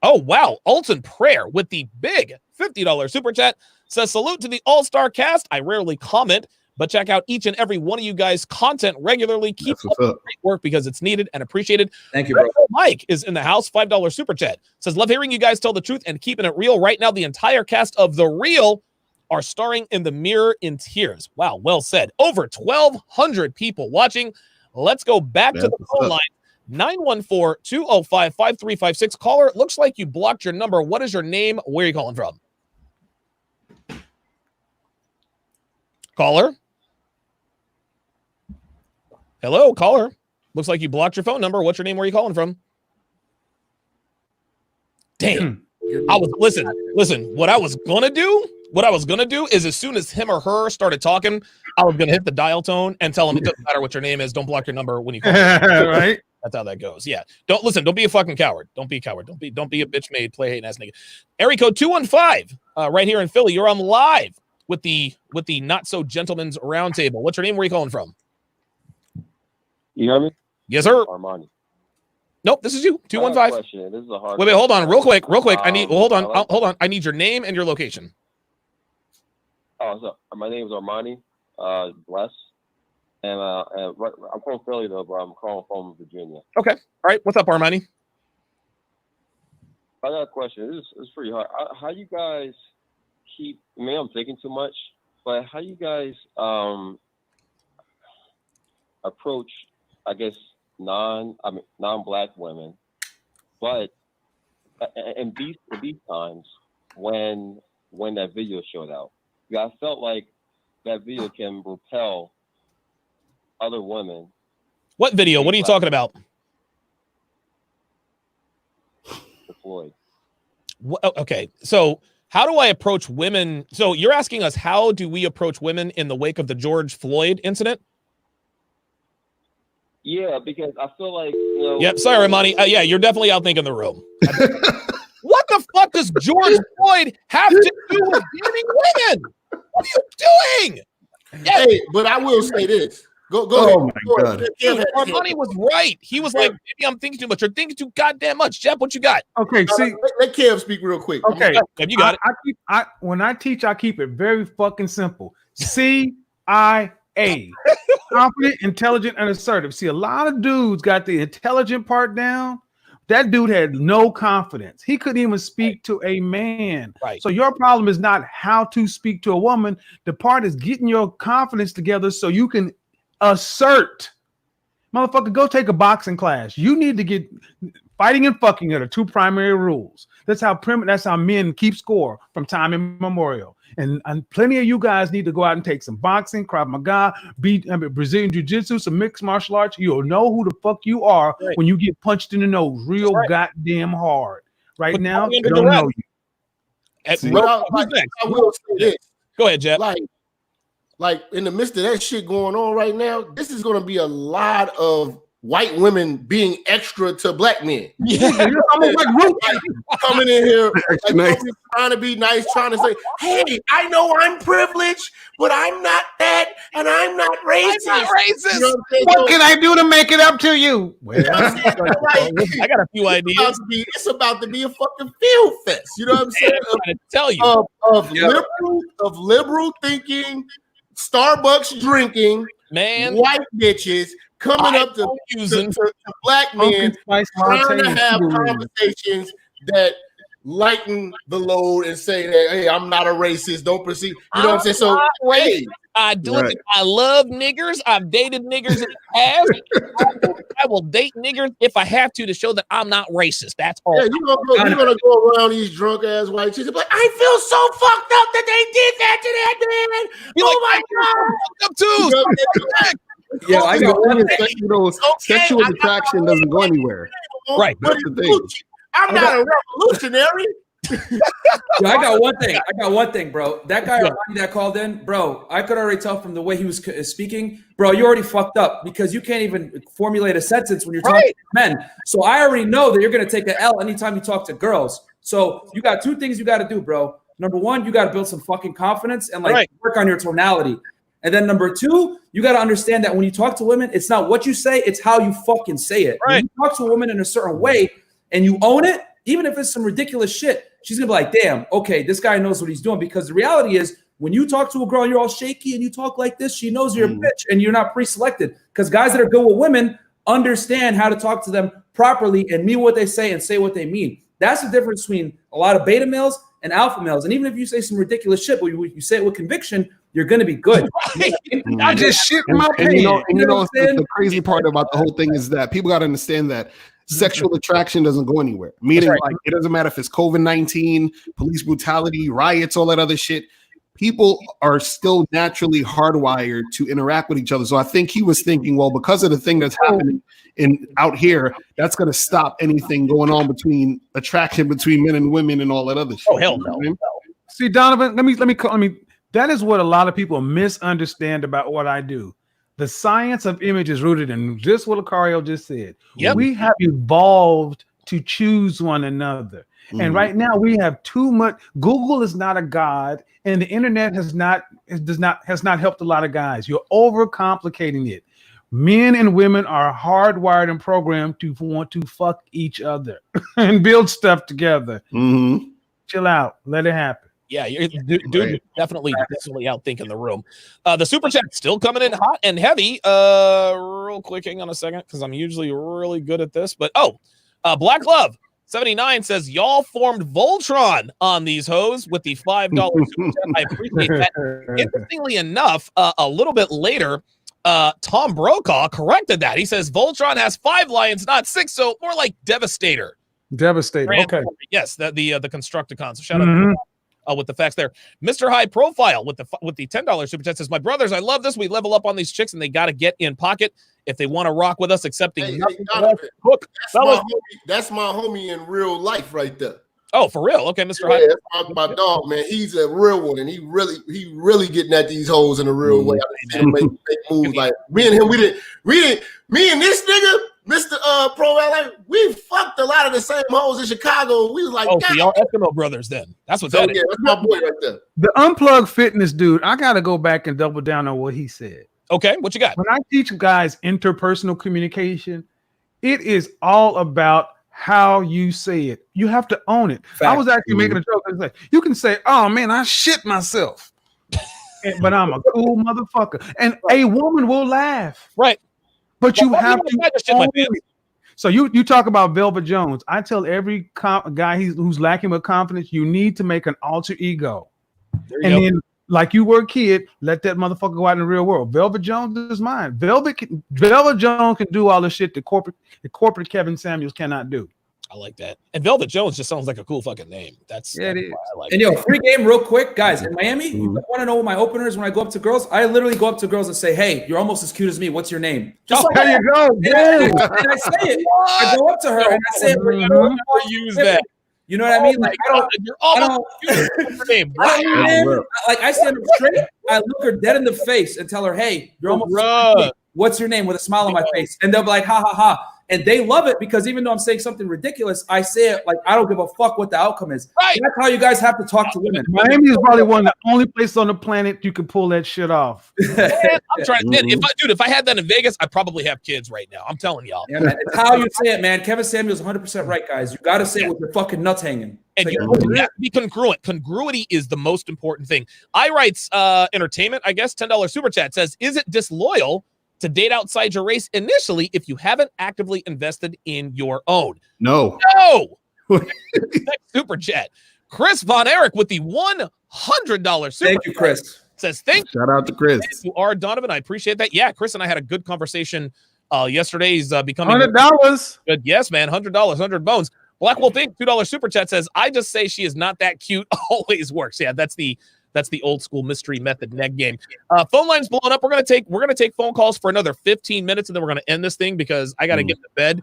wow. Alton Prayer with the big $50 super chat says, salute to the all-star cast. I rarely comment, but check out each and every one of you guys' content regularly. Keep up the great work because it's needed and appreciated. Thank you, bro. Mike is in the house. $5 super chat says, love hearing you guys tell the truth and keeping it real. Right now, the entire cast of The Real are starring in The Mirror in tears. Wow, well said. Over 1,200 people watching. Let's go back to the phone line. 914-205-5356. Caller, it looks like you blocked your number. What is your name? Where are you calling from? Caller? Hello, caller. Looks like you blocked your phone number. What's your name? Where are you calling from? Damn. Listen, what I was gonna do is as soon as him or her started talking, I was gonna hit the dial tone and tell him it doesn't matter what your name is. Don't block your number when you call. Right? That's how that goes. Yeah. Don't be a fucking coward. Don't be a coward. Don't be a bitch made play hating ass nigga. Area code 215, right here in Philly. You're on live with the not so gentleman's roundtable. What's your name? Where are you calling from? You hear me? Yes, sir. Armani. Nope, this is you. 215. This is a hard wait, hold on, real quick. I need hold on. I need your name and your location. Oh, so my name is Armani. Bless. And I'm from Philly though, but I'm calling from Virginia. Okay. All right. What's up, Armani? I got a question. This is pretty hard. How you guys keep? Maybe I'm thinking too much, but how you guys approach? I guess non-black women, but in these times when that video showed out, I felt like that video can repel other women. What video? What are you talking about? Floyd. Okay, so how do I approach women? So you're asking us, how do we approach women in the wake of the George Floyd incident? Yeah, because I feel like, Yep. Sorry, Ramani. Yeah, you're definitely outthinking the room. What the fuck does George Floyd have to do with damning women? What are you doing? Yeah. Hey, but I will say this. Go oh ahead. My God. Armani was right. He was like, maybe I'm thinking too much. You're thinking too goddamn much. Jeff, what you got? Okay, see. Let Kev speak real quick. Okay. You got it. When I teach, I keep it very fucking simple. CIA. Confident, intelligent, and assertive. See, a lot of dudes got the intelligent part down. That dude had no confidence. He couldn't even speak to a man. Right. So your problem is not how to speak to a woman. The part is getting your confidence together so you can assert. Motherfucker, go take a boxing class. You need to get fighting and fucking are the two primary rules. That's how men keep score from time immemorial. And plenty of you guys need to go out and take some boxing, Krav Maga, Brazilian Jiu-Jitsu, some mixed martial arts. You'll know who the fuck you are when you get punched in the nose real goddamn hard. Right now, they don't know you. I will say this. Go ahead, Jeff. Like in the midst of that shit going on right now, this is going to be a lot of white women being extra to black men. Yeah. Almost like coming in here, like, trying to be nice, trying to say, "Hey, I know I'm privileged, but I'm not that, and I'm not racist." I'm not racist. You know What can I do to make it up to you? Well, I got a few ideas. It's about to be a fucking field fest. You know what I'm saying? I'm trying to tell you. Of liberal thinking, Starbucks drinking, Man, white bitches coming up to black men, trying to have conversations that lighten the load and say that, hey, I'm not a racist. Don't perceive. You know what I'm saying? So, hey, I love niggers. I've dated niggers in the past. I will date niggers if I have to show that I'm not racist. That's all. Yeah, you're gonna go around these drunk ass white chicks and be like, I feel so fucked up that they did that to that man. You're oh my God, up too. Yeah, I got one thing. Sexual attraction doesn't go anywhere. Right. That's the thing. I'm not a revolutionary. Yo, I got one thing, bro. That guy that called in, bro, I could already tell from the way he was speaking, bro, you already fucked up because you can't even formulate a sentence when you're talking to men. So I already know that you're going to take an L anytime you talk to girls. So you got two things you got to do, bro. Number one, you got to build some fucking confidence and work on your tonality. And then number two, you got to understand that when you talk to women, it's not what you say, it's how you fucking say it. Right. When you talk to a woman in a certain way and you own it, even if it's some ridiculous shit, she's gonna be like, damn, okay, this guy knows what he's doing. Because the reality is, when you talk to a girl, you're all shaky and you talk like this, she knows you're a bitch and you're not pre-selected. Because guys that are good with women understand how to talk to them properly and mean what they say and say what they mean. That's the difference between a lot of beta males and alpha males. And even if you say some ridiculous shit, but you say it with conviction, you're gonna be good. I just shit my pants. The crazy part about the whole thing is that people got to understand that sexual attraction doesn't go anywhere. Meaning, like, it doesn't matter if it's COVID-19, police brutality, riots, all that other shit. People are still naturally hardwired to interact with each other. So I think he was thinking, well, because of the thing that's happening out here, that's going to stop anything going on between attraction between men and women and all that other shit. Oh, hell no. See, Donovan, let me. That is what a lot of people misunderstand about what I do. The science of image is rooted in just what Lucario just said. Yep. We have evolved to choose one another. And right now we have too much. Google is not a god, and the internet has not helped a lot of guys. You're overcomplicating it. Men and women are hardwired and programmed to want to fuck each other and build stuff together. Chill out. Let it happen. Yeah, dude, definitely out thinking the room. The super chat still coming in hot and heavy. Real quick, hang on a second, because I'm usually really good at this. But Black Love 79 says y'all formed Voltron on these hoes with the $5 super chat. I appreciate that. Interestingly enough, a little bit later, Tom Brokaw corrected that. He says Voltron has 5 lions, not 6, so more like Devastator. Okay. Yes, the Constructicons. So shout out. With the facts there. Mr. High Profile with the $10 super chat says, my brothers, I love this. We level up on these chicks and they got to get in pocket if they want to rock with us, accepting nothing. That's my homie in real life right there. Oh, for real? Okay, Mr. High. That's my dog, man. He's a real one, and he really getting at these hoes in a real way. I seen him make moves like me and him. Me and this nigga, Mr. Pro LA, we fucked a lot of the same hoes in Chicago. We was like, oh, so y'all Eskimo brothers then. That's what that is. That's my boy right there. The Unplugged Fitness dude, I got to go back and double down on what he said. Okay, what you got? When I teach guys interpersonal communication, it is all about how you say it. You have to own it. Fact. I was actually making a joke. You can say, oh man, I shit myself. But I'm a cool motherfucker. And a woman will laugh. Right. But you have to. So you talk about Velvet Jones. I tell every guy who's lacking with confidence, you need to make an alter ego. Then, like you were a kid, let that motherfucker go out in the real world. Velvet Jones is mine. Velvet Jones can do all the shit that corporate Kevin Samuels cannot do. I like that. And Velvet Jones just sounds like a cool fucking name. It is. I like it. Free game real quick, guys. In Miami, you want to know what my opener is when I go up to girls? I literally go up to girls and say, hey, you're almost as cute as me. What's your name? Just like there you go. And I say it. I go up to her and I say it. Use that. You know what I mean? Like I stand up straight. I look her dead in the face and tell her, "Hey, you're almost." what's your name with a smile on my face, and they'll be like, ha ha ha. And they love it because even though I'm saying something ridiculous, I say it like I don't give a fuck what the outcome is. Right. That's how you guys have to talk to women. Miami is probably one of the only places on the planet you can pull that shit off. Man, I'm trying. Man, if I had that in Vegas, I'd probably have kids right now. I'm telling y'all. Yeah, man. It's how you say it, man. Kevin Samuel's 100% right, guys. You got to say it with your fucking nuts hanging. And you have to be congruent. Congruity is the most important thing. I writes entertainment, I guess, $10 super chat says, is it disloyal to date outside your race initially if you haven't actively invested in your own? No. Next super chat. Chris Von Erich with the $100 super Thank you, Chris. Says, thank you. Shout out to Chris. You are Donovan. I appreciate that. Yeah, Chris and I had a good conversation yesterday. He's becoming $100. good. Yes, man. $100, 100 bones. Black Wolf Inc. $2 super chat says, I just say she is not that cute. Always works. Yeah, that's the old school mystery method neg game. Phone lines blowing up. We're gonna take phone calls for another 15 minutes, and then we're gonna end this thing because I gotta get to bed.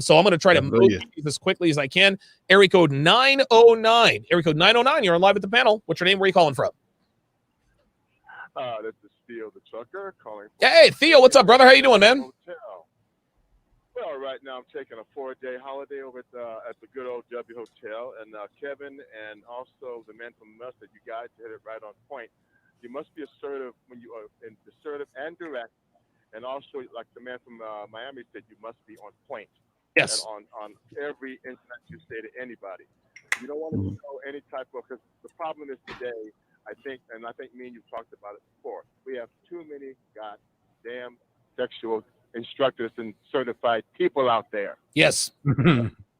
So I'm gonna try to move these as quickly as I can. Area code 909. Area code 909. You're on live at the panel. What's your name? Where are you calling from? This is Theo the trucker calling. Hey, Theo, what's up, brother? How you doing, man? Hotel. Well, right now I'm taking a 4-day holiday over at the good old W Hotel, and Kevin and also the man from Mustard, you guys hit it right on point. You must be assertive when you are assertive and direct, and also like the man from Miami said, you must be on point. Yes. And on every incident you say to anybody, you don't want to show any type of, because the problem is today, I think me and you talked about it before. We have too many goddamn sexual instructors and certified people out there. Yes.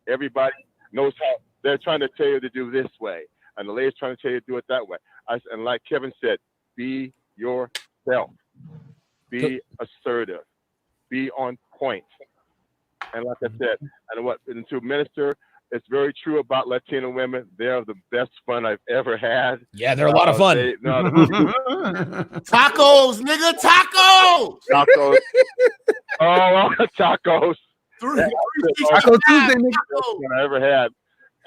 Everybody knows how they're trying to tell you to do this way, and the lady's trying to tell you to do it that way. And like Kevin said, be yourself, be assertive, be on point. And like I said, and to minister, it's very true about Latino women. They're the best fun I've ever had. Yeah, they're a lot of fun. Tacos, nigga, tacos. Tacos. Oh, tacos. Taco Tuesday, nigga. I ever had.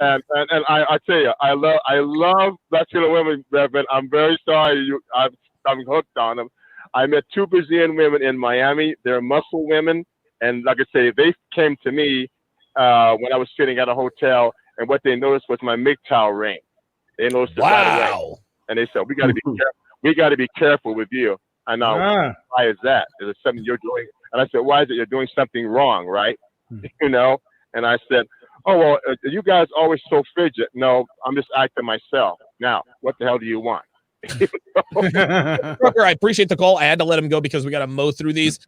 And I tell you, I love Latino women, Reverend. I'm very sorry I'm hooked on them. I met 2 Brazilian women in Miami. They're muscle women, and like I say, they came to me when I was sitting at a hotel, and what they noticed was my MGTOW ring. They noticed it right away, and they said, "We got to be careful. We got to be careful with you." I know. Why is that? Is it something you're doing? And I said, "Why is it you're doing something wrong, right?" You know. And I said, "Oh well, you guys always so frigid." No, I'm just acting myself. Now, what the hell do you want? Brooker, I appreciate the call. I had to let him go because we got to mow through these.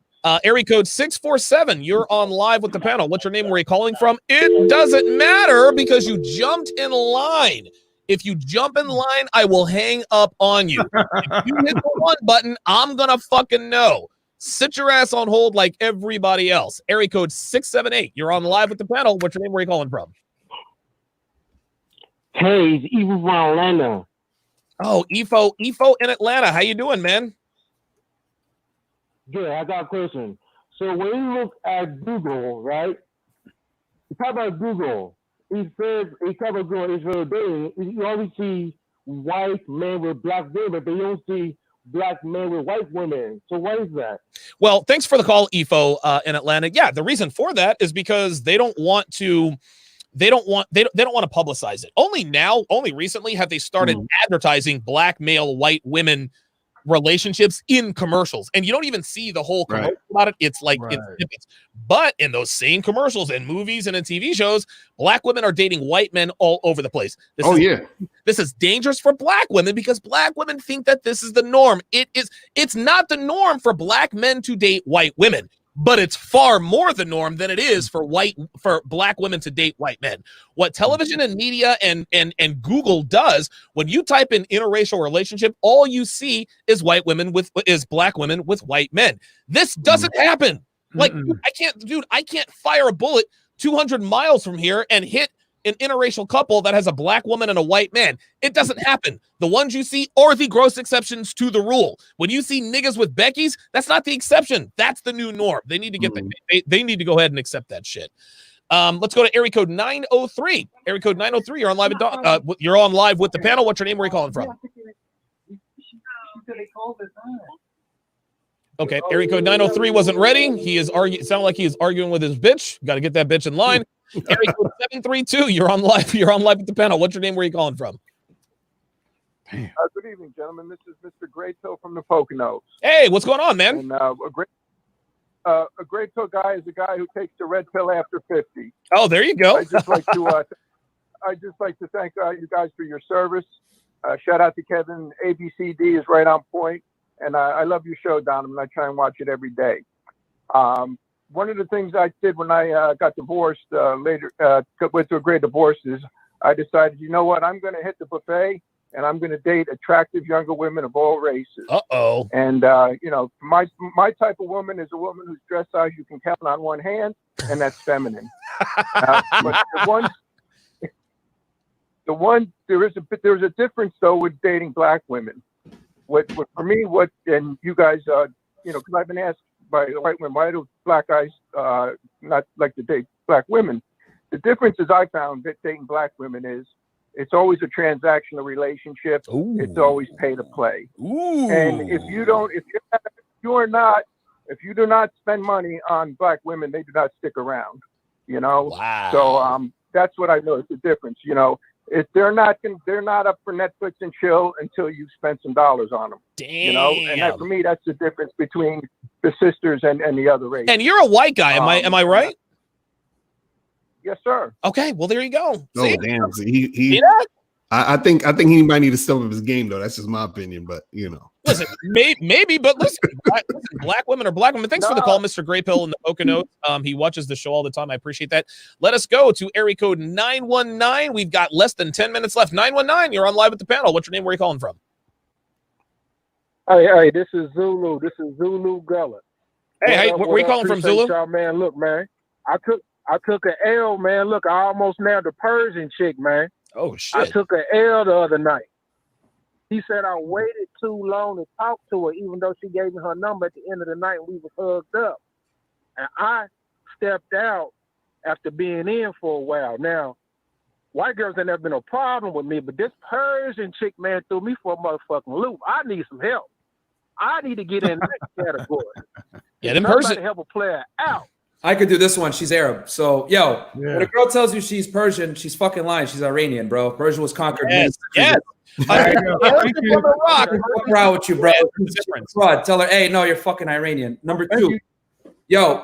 Area code 647. You're on live with the panel. What's your name? Where are you calling from? It doesn't matter because you jumped in line. If you jump in line, I will hang up on you. If you hit the 1 button, I'm gonna fucking know. Sit your ass on hold like everybody else. Area code 678. You're on live with the panel. What's your name? Where are you calling from? Hey, it's Evo from Atlanta. Oh, Efo in Atlanta. How you doing, man? Good. I got a question. So when you look at Google, right? You talk about Google. It says a couple of girls Israel dating. You always see white men with black women, but you don't see black men with white women. So why is that? Well, thanks for the call, Efo, in Atlanta. Yeah, the reason for that is because they don't want to publicize it. Only recently have they started advertising black male white women relationships in commercials, and you don't even see the whole commercial about it. It's like it's snippets. But in those same commercials and movies and in TV shows, black women are dating white men all over the place. This is dangerous for black women because black women think that this is the norm. It's not the norm for black men to date white women, but it's far more the norm than it is for black women to date white men. What television and media and Google does, when you type in interracial relationship, all you see is black women with white men. This doesn't happen. Like, I can't fire a bullet 200 miles from here and hit an interracial couple that has a black woman and a white man. It doesn't happen. The ones you see are the gross exceptions to the rule. When you see niggas with Beckys, that's not the exception. That's the new norm. They need to get they need to go ahead and accept that shit. Let's go to area code 903. Area code 903. You're on live. You're on live with the panel. What's your name? Where are you calling from? Okay, area code 903 wasn't ready. He is arguing. Sounded like he is arguing with his bitch. Got to get that bitch in line. Area code 732. You're on live. You're on live with the panel. What's your name? Where are you calling from? Good evening, gentlemen. This is Mr. Greato from the Poconos. Hey, what's going on, man? And a great pill guy is a guy who takes the red pill after 50. Oh, there you go. I just like to thank you guys for your service. Shout out to Kevin. ABCD is right on point, and I love your show, Donovan. I try and watch it every day. One of the things I did when I got divorced went through a great divorce is I decided, you know what, I'm going to hit the buffet. And I'm going to date attractive younger women of all races. Uh-oh. And, my type of woman is a woman whose dress size you can count on one hand, and that's feminine. But there is a difference, though, with dating black women. For me, and you guys, because I've been asked by white women, why do black guys not like to date black women? The difference is I found that dating black women is, it's always a transactional relationship. Ooh. It's always pay to play. Ooh. And if you do not spend money on black women, they do not stick around. Wow. So that's what I noticed the difference. If they're not up for Netflix and chill until you spend some dollars on them. Damn. And for me, that's the difference between the sisters and the other race. And you're a white guy, am I right? Yes, sir. Okay, well there you go. Oh See? damn! See, See that? I think he might need to step up his game though. That's just my opinion, but Listen, maybe, but listen, black women are black women. Thanks for the call, Mr. Graypill in the Poconos. He watches the show all the time. I appreciate that. Let us go to area code 919. We've got less than 10 minutes left. 919, you're on live with the panel. What's your name? Where are you calling from? Hey, this is Zulu. This is Zulu Gullet. Hey, where are you calling from, Zulu? Y'all, man, look, man, I took an L, man. Look, I almost nabbed a Persian chick, man. Oh, shit. I took an L the other night. He said I waited too long to talk to her, even though she gave me her number at the end of the night and we was hugged up. And I stepped out after being in for a while. Now, white girls ain't never been a problem with me, but this Persian chick, man, threw me for a motherfucking loop. I need some help. I need to get in that category. Yeah, them Persian. Somebody help a player out. I could do this one. She's Arab. So, when a girl tells you she's Persian, she's fucking lying. She's Iranian, bro. Persia was conquered. Yes. Proud with you, bro. Fraud. Tell her, hey, no, you're fucking Iranian. Number two,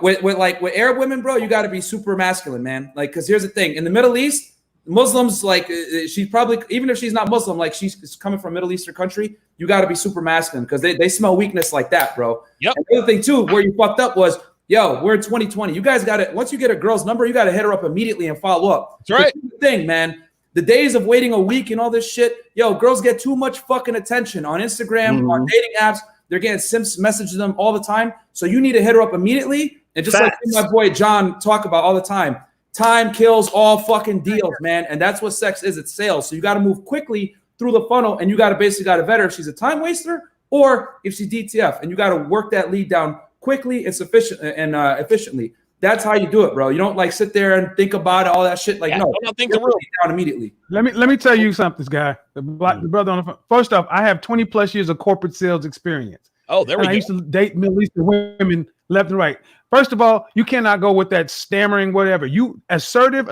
with Arab women, bro, you got to be super masculine, man. Like, because here's the thing. In the Middle East, Muslims, like, she's probably, even if she's not Muslim, like, she's coming from a Middle Eastern country, you got to be super masculine because they smell weakness like that, bro. Yep. And the other thing, too, where you fucked up was, we're in 2020. You guys got it. Once you get a girl's number, you got to hit her up immediately and follow up. That's right. The thing, man. The days of waiting a week and all this shit. Girls get too much fucking attention on Instagram, on dating apps. They're getting simps messages them all the time. So you need to hit her up immediately. And just like my boy John talk about all the time, time kills all fucking deals, man. And that's what sex is. It's sales. So you got to move quickly through the funnel, and you got to vet her if she's a time waster or if she's DTF. And you got to work that lead down quickly and efficiently. That's how you do it, bro. You don't like sit there and think about it, all that shit. Like, no, don't think the real down immediately. Let me tell you something, this guy. The brother on the phone. First off, I have 20 plus years of corporate sales experience. Oh, there we go. I used to date Middle Eastern women left and right. First of all, you cannot go with that stammering, whatever. You assertive.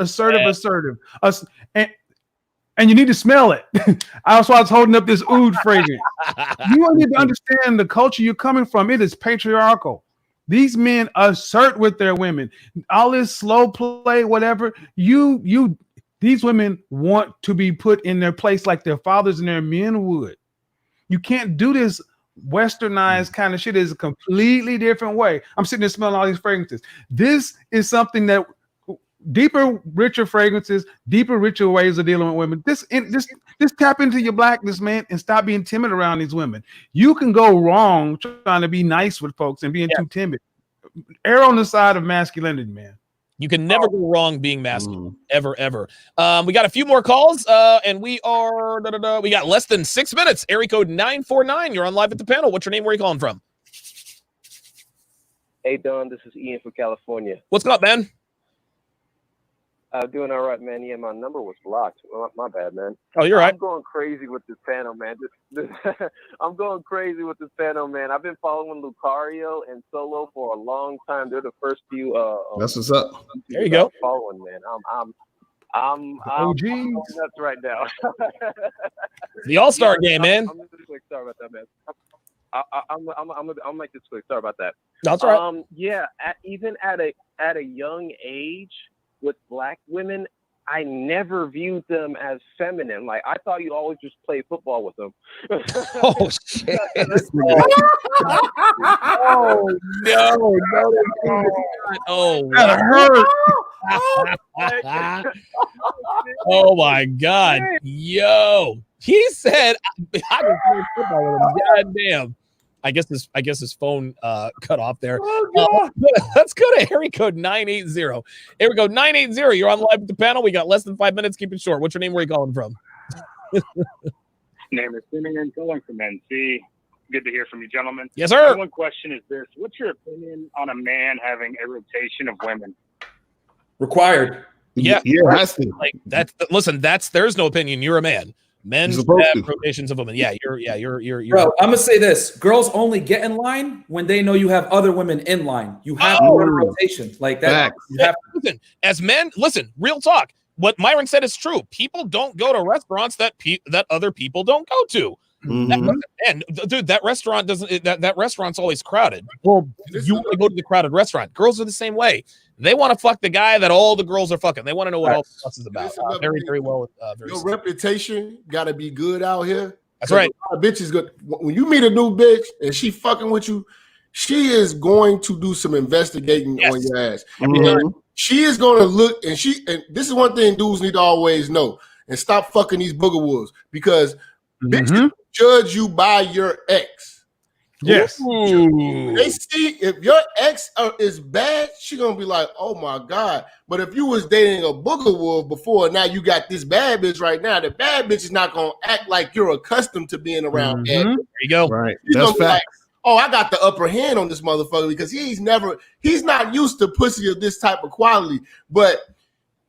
And you need to smell it. That's why I was holding up this oud fragrance. You need to understand the culture you're coming from. It is patriarchal. These men assert with their women. All this slow play, whatever. These women want to be put in their place like their fathers and their men would. You can't do this westernized kind of shit. It's a completely different way. I'm sitting there smelling all these fragrances. This is something that deeper, richer fragrances, deeper, richer ways of dealing with women. Just tap into your blackness, man, and stop being timid around these women. You can go wrong trying to be nice with folks and being too timid. Err on the side of masculinity, man. You can never go wrong being masculine, ever. We got a few more calls, and we got less than 6 minutes. Area code 949. You're on live at the panel. What's your name? Where are you calling from? Hey, Don. This is Ian from California. What's up, man? Doing all right, man. Yeah, my number was blocked. My bad, man. Oh, you're right. I'm going crazy with this panel, man. I'm going crazy with this panel, man. I've been following Lucario and Solo for a long time. They're the first few. That's what's up. There you go. Following, man. I'm nuts right now. The All-Star game, man. I'm quick. Sorry about that, man. I'll make this quick. Sorry about that. That's right. Yeah. Even at a young age, with black women, I never viewed them as feminine. Like, I thought you always just play football with them. Oh, shit. Oh, no. Oh, That hurt. Oh, my God. Yo. He said, I was playing football with him. God damn. I guess his phone cut off there. Let's go to area code 980. Here we go, 980. You're on live with the panel. We got less than 5 minutes. Keep it short. What's your name? Where are you calling from? Name is Simeon, calling from NC. Good to hear from you, gentlemen. Yes, sir. My one question is this: what's your opinion on a man having a rotation of women? Required. Yeah, that's like that's. Listen, there's no opinion. You're a man. Men have rotations of women. Yeah, you're. Bro, I'm gonna say this: girls only get in line when they know you have other women in line. You have to run a rotation like that. Listen, as men, listen. Real talk. What Myron said is true. People don't go to restaurants that other people don't go to. And dude, that restaurant doesn't. That restaurant's always crowded. Well, you want to go to the crowded restaurant. Girls are the same way. They want to fuck the guy that all the girls are fucking. They want to know what all the fuss is about. Very well. Your reputation got to be good out here. That's right. A bitch is good. When you meet a new bitch and she fucking with you, she is going to do some investigating on your ass. She is going to look, and this is one thing dudes need to always know, and stop fucking these booger wolves, because bitches judge you by your ex. Yes. They see if your ex is bad, she gonna be like, "Oh my god!" But if you was dating a booger wolf before, now you got this bad bitch right now. The bad bitch is not gonna act like you're accustomed to being around. There you go. Right. She's That's gonna be fact. like, "Oh, I got the upper hand on this motherfucker," because he's not used to pussy of this type of quality. But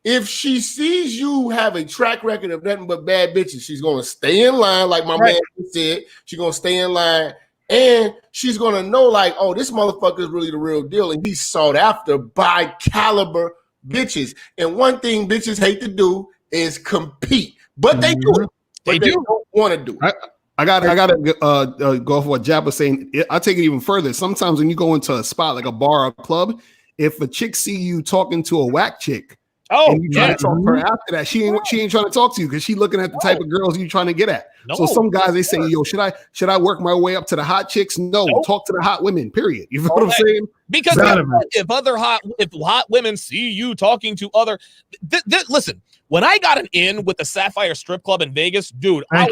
if she sees you have a track record of nothing but bad bitches, she's gonna stay in line, like my man said. She's gonna stay in line. And she's going to know, like, oh, this motherfucker is really the real deal. And he's sought after by caliber bitches. And one thing bitches hate to do is compete. But they do it. But they don't want to do it. I gotta go off what Jab was saying. I take it even further. Sometimes when you go into a spot like a bar or a club, if a chick see you talking to a whack chick, and you try to talk to her after that, she ain't trying to talk to you because she's looking at the type of girls you trying to get at. So some guys, they say, yo, should I work my way up to the hot chicks? No, talk to the hot women, period. You know what I'm saying? Because if hot women see you talking to other listen, when I got an in with the Sapphire Strip Club in Vegas, dude, I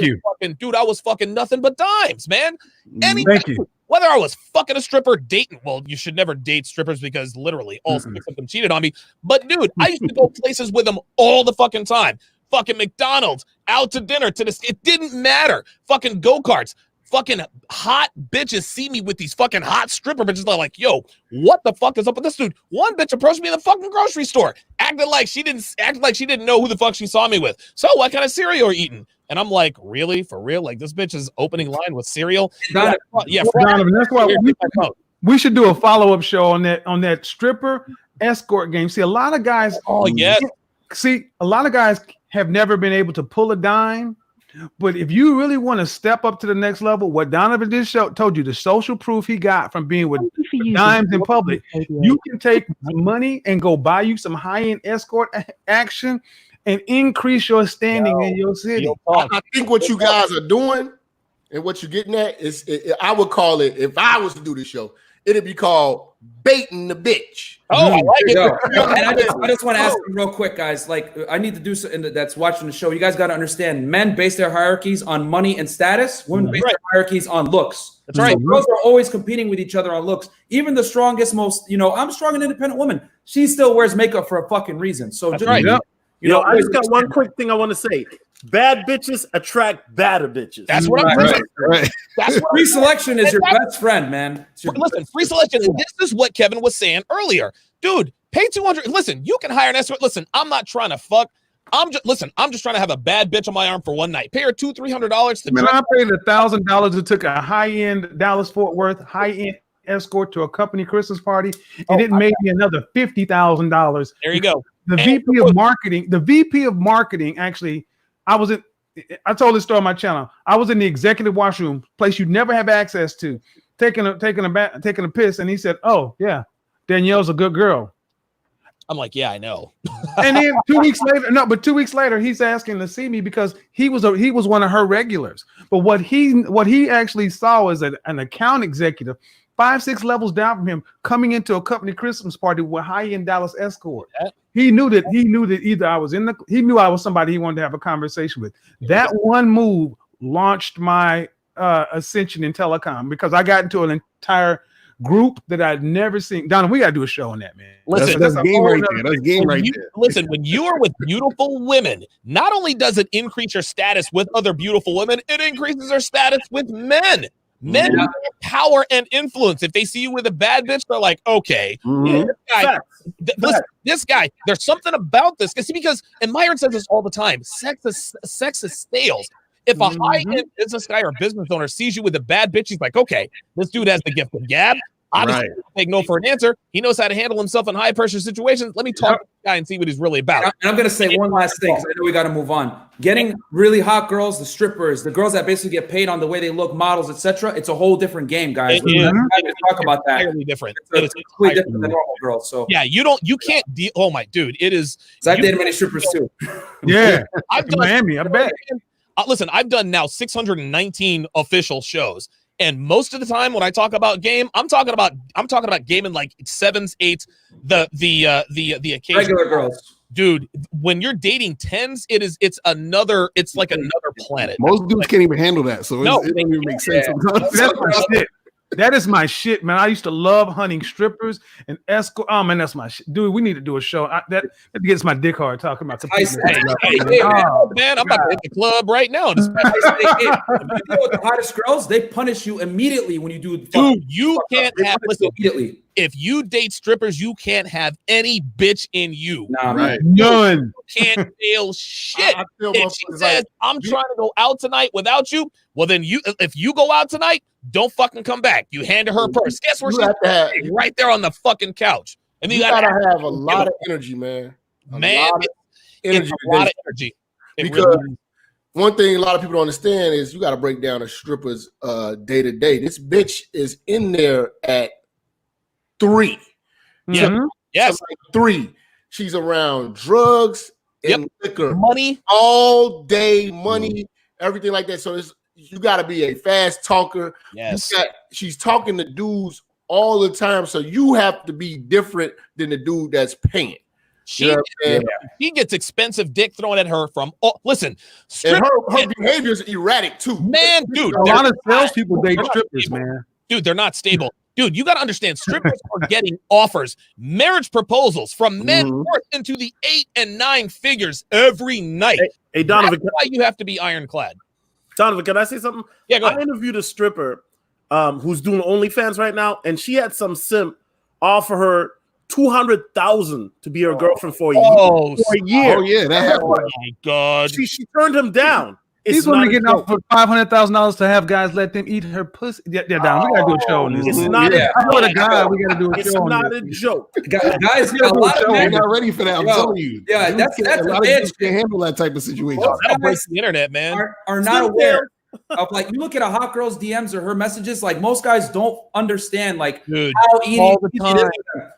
was fucking nothing but dimes, man. Thank you. Whether I was fucking a stripper, dating, well, you should never date strippers because literally all six of them cheated on me. But dude, I used to go places with them all the fucking time. Fucking McDonald's, out to dinner, it didn't matter. Fucking go-karts. Fucking hot bitches see me with these fucking hot stripper bitches. They're like, yo, what the fuck is up with this dude? One bitch approached me in the fucking grocery store, acted like she didn't know who the fuck she saw me with. So what kind of cereal are you eating? And I'm like, really? For real? Like, this bitch is opening line with cereal? Donovan, that's why we should do a follow-up show on that stripper escort game. See, a lot of guys have never been able to pull a dime. But if you really want to step up to the next level, what Donovan just told you, the social proof he got from being with dimes in public, you can take money and go buy you some high-end escort action and increase your standing in your city. I think what you guys are doing and what you're getting at is, I would call it, if I was to do this show, it'd be called baiting the bitch. Oh, I like it. And I just want to ask you real quick, guys. Like, I need to do something that's watching the show. You guys got to understand, men base their hierarchies on money and status. Women base their hierarchies on looks. That's right. Girls are always competing with each other on looks. Even the strongest, I'm a strong and independent woman. She still wears makeup for a fucking reason. So that's right. I just got one quick thing I want to say. Bad bitches attract badder bitches. That's what I'm saying. Right. That's what free selection is your best friend, man. Listen, free selection. This is what Kevin was saying earlier. Dude, Pay 200. Listen, you can hire an escort. Listen, I'm not trying to fuck. I'm just trying to have a bad bitch on my arm for one night. Pay her $200-$300 to. Man, I paid $1,000 to took a high-end Dallas Fort Worth high-end escort to a company Christmas party, and it made me another $50,000. There you go. The VP of marketing. Actually, I told this story on my channel. I was in the executive washroom, place you never have access to, taking a piss, and he said, "Oh yeah, Danielle's a good girl." I'm like, yeah, I know. And then 2 weeks later, he's asking to see me because he was one of her regulars. But what he actually saw is an account executive 5-6 levels down from him coming into a company Christmas party with high-end Dallas escort. He knew that either he knew I was somebody he wanted to have a conversation with. That one move launched my ascension in telecom because I got into an entire group that I'd never seen. Donovan, we got to do a show on that, man. Listen, that's game right there. That's game right there. Listen, when you are with beautiful women, not only does it increase your status with other beautiful women, it increases our status with men. Men have power and influence. If they see you with a bad bitch, they're like, okay, this guy, there's something about this. Because, and Myron says this all the time, sex is stales. If a high-end business guy or business owner sees you with a bad bitch, he's like, okay, this dude has the gift of gab. Obviously, take no for an answer. He knows how to handle himself in high-pressure situations. Let me talk to this guy and see what he's really about. And I'm going to say one last thing because I know we got to move on. Getting really hot girls, the strippers, the girls that basically get paid on the way they look, models, etc. It's a whole different game, guys. We're not going to talk about that. Entirely different. It's completely different than normal girls. So yeah, you can't deal. Oh my dude, it is. So I've dated many strippers too. Yeah, I've done Miami. I bet. Listen, I've done now 619 official shows. And most of the time when I talk about game, I'm talking about gaming like 7s, 8s, the occasion. Regular girls. Dude, when you're dating 10s, it's like another planet. Most dudes can't even handle that. So it doesn't even make sense. That's my shit. That is my shit, man. I used to love hunting strippers and escort. Oh man, that's my shit, dude. We need to do a show. That gets my dick hard talking about. Man, I'm about to hit the club right now. If you deal with the hottest girls, they punish you immediately when you do. Dude, you can't have. Listen, immediately. If you date strippers, you can't have any bitch in you. Nah, right. None. You can't feel shit. If she says, I'm trying to go out tonight without you, well, then if you go out tonight, don't fucking come back. You hand her purse. Guess where she's right there on the fucking couch. And then you gotta have a lot of energy, man. It's a lot of energy. Because one thing a lot of people don't understand is you got to break down a stripper's day to day. This bitch is in there at 3. Yeah. So, yes. So like 3. She's around drugs and liquor, money all day, money, everything like that. So you got to be a fast talker. Yes. She's talking to dudes all the time, so you have to be different than the dude that's paying. She gets expensive dick thrown at her from. Listen, and her behavior is erratic too. Man, dude, a lot of salespeople date strippers, man. Dude, they're not stable. Dude, you got to understand, strippers are getting offers, marriage proposals from men worth into the 8 and 9 figures every night. Hey Donovan, that's why you have to be ironclad. Donovan, can I say something? Yeah, go ahead. I interviewed a stripper who's doing OnlyFans right now, and she had some simp offer her $200,000 to be her girlfriend for a year. Oh yeah, that happened. Oh my God. She turned him down. These women getting off for $500,000 to have guys let them eat her pussy. Yeah, down. We gotta do a show on this. It's not. I know the guy. We gotta do a It's show on not this. a joke. Guys, a lot of I'm men not ready for that. I'm telling you. Yeah, that's a a lot of bad dudes can't handle that type of situation. That'll break the internet, man. Are not aware of, like, you look at a hot girl's DMs or her messages, like most guys don't understand like how easy all the it time. is.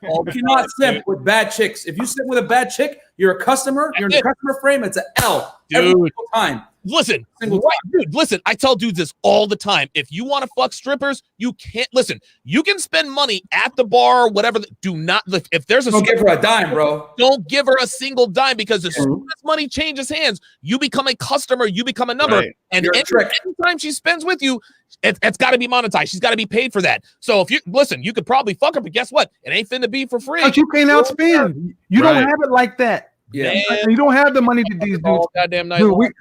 You cannot simp with bad chicks. If you simp with a bad chick, you're a customer. You're in the customer frame. It's an L every single time. Listen, dude, listen, I tell dudes this all the time. If you want to fuck strippers, you can't listen. You can spend money at the bar, whatever. Do not, if there's a don't give her a dime, bro. Don't give her a single dime, because as soon as money changes hands, you become a customer, you become a number. Right. And anytime she spends with you, it's got to be monetized. She's got to be paid for that. So if you listen, you could probably fuck her, but guess what? It ain't finna be for free. But you can't outspend. You don't have it like that. Yeah. Man, You don't have the money to these dudes. all goddamn night Dude, long,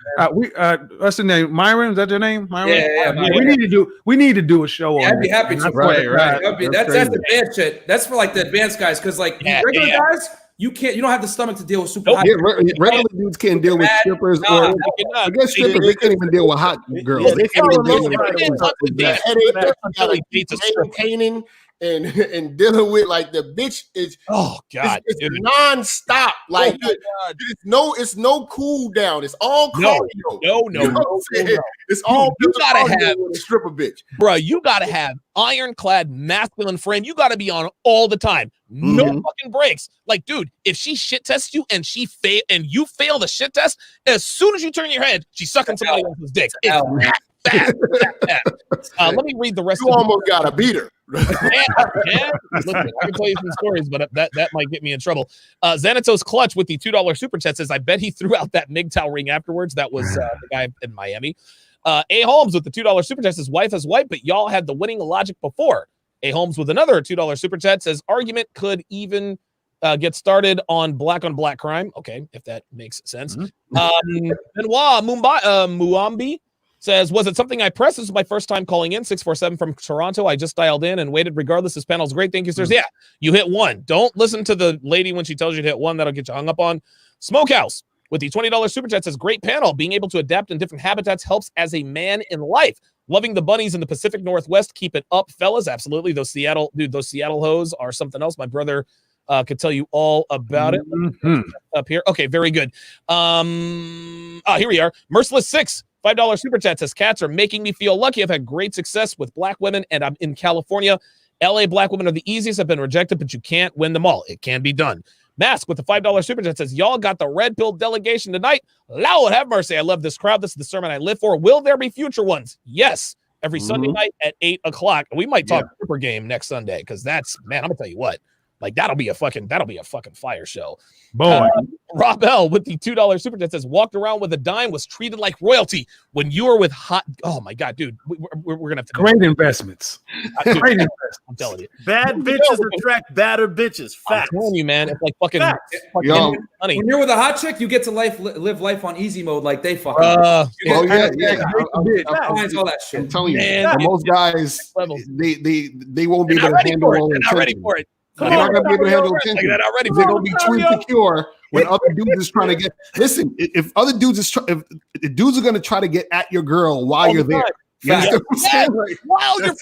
what's the name? Myron? Is that your name? Myron? Yeah, We need to do a show on I'd be this. happy to. Right. That's advanced shit. That's for like the advanced guys, because like regular guys, you don't have the stomach to deal with super hot. Yeah, regular dudes can't deal with strippers or I guess strippers. They can't even deal with hot girls. They can't even deal with maintaining and dealing with like the bitch is it's non-stop. Like it's no cool down. It's all cardio. No. It's all you gotta have a stripper bitch, bro. You gotta have ironclad masculine frame. You gotta be on all the time. No fucking breaks. Like, dude, if she shit tests you and you fail the shit test, as soon as you turn your head, she's sucking somebody else's dick. It's bad. Let me read the rest. You almost got to beat her. Listen, I can tell you some stories, but that might get me in trouble. Xanatos Clutch with the $2 super chat says, I bet he threw out that MGTOW ring afterwards. That was the guy in Miami. A. Holmes with the $2 super chat says, wife is white, but y'all had the winning logic before. A. Holmes with another $2 super chat says, argument could even get started on black crime. Okay, if that makes sense. Benoit Muambi says, was it something I pressed? This is my first time calling in, 647 from Toronto. I just dialed in and waited regardless. This panel's great. Thank you, sirs. Yeah, you hit one. Don't listen to the lady when she tells you to hit one. That'll get you hung up on. Smokehouse with the $20 super chat says, great panel. Being able to adapt in different habitats helps as a man in life. Loving the bunnies in the Pacific Northwest. Keep it up, fellas. Absolutely. Those Seattle hoes are something else. My brother could tell you all about it. Up here. Okay, very good. Here we are. Merciless 6. $5 super chat says, cats are making me feel lucky. I've had great success with black women, and I'm in California. LA black women are the easiest. I've been rejected, but you can't win them all. It can be done. Mask with the $5 super chat says, y'all got the red pill delegation tonight. Lord have mercy. I love this crowd. This is the sermon I live for. Will there be future ones? Yes. Every Sunday night at 8:00. We might talk Super Game next Sunday, because that's, man, I'm gonna tell you what. Like, that'll be a fucking fire show. Boy. Rob L with the $2 super chat says, walked around with a dime, was treated like royalty. When you were with hot, oh my God, dude, we're gonna have to great investments. Great investments. I'm telling you, bad bitches attract badder bitches. Facts. I'm telling you, man, it's like fucking money. When you're with a hot chick, you get to live life on easy mode, like they fucking. All that shit. I'm telling you, man, most guys, they won't be able to handle all the attention. Not ready for it. They're not gonna be able to handle attention. They're gonna be too insecure when other dudes is trying to get. Listen, if dudes are gonna try to get at your girl while you're there. While you're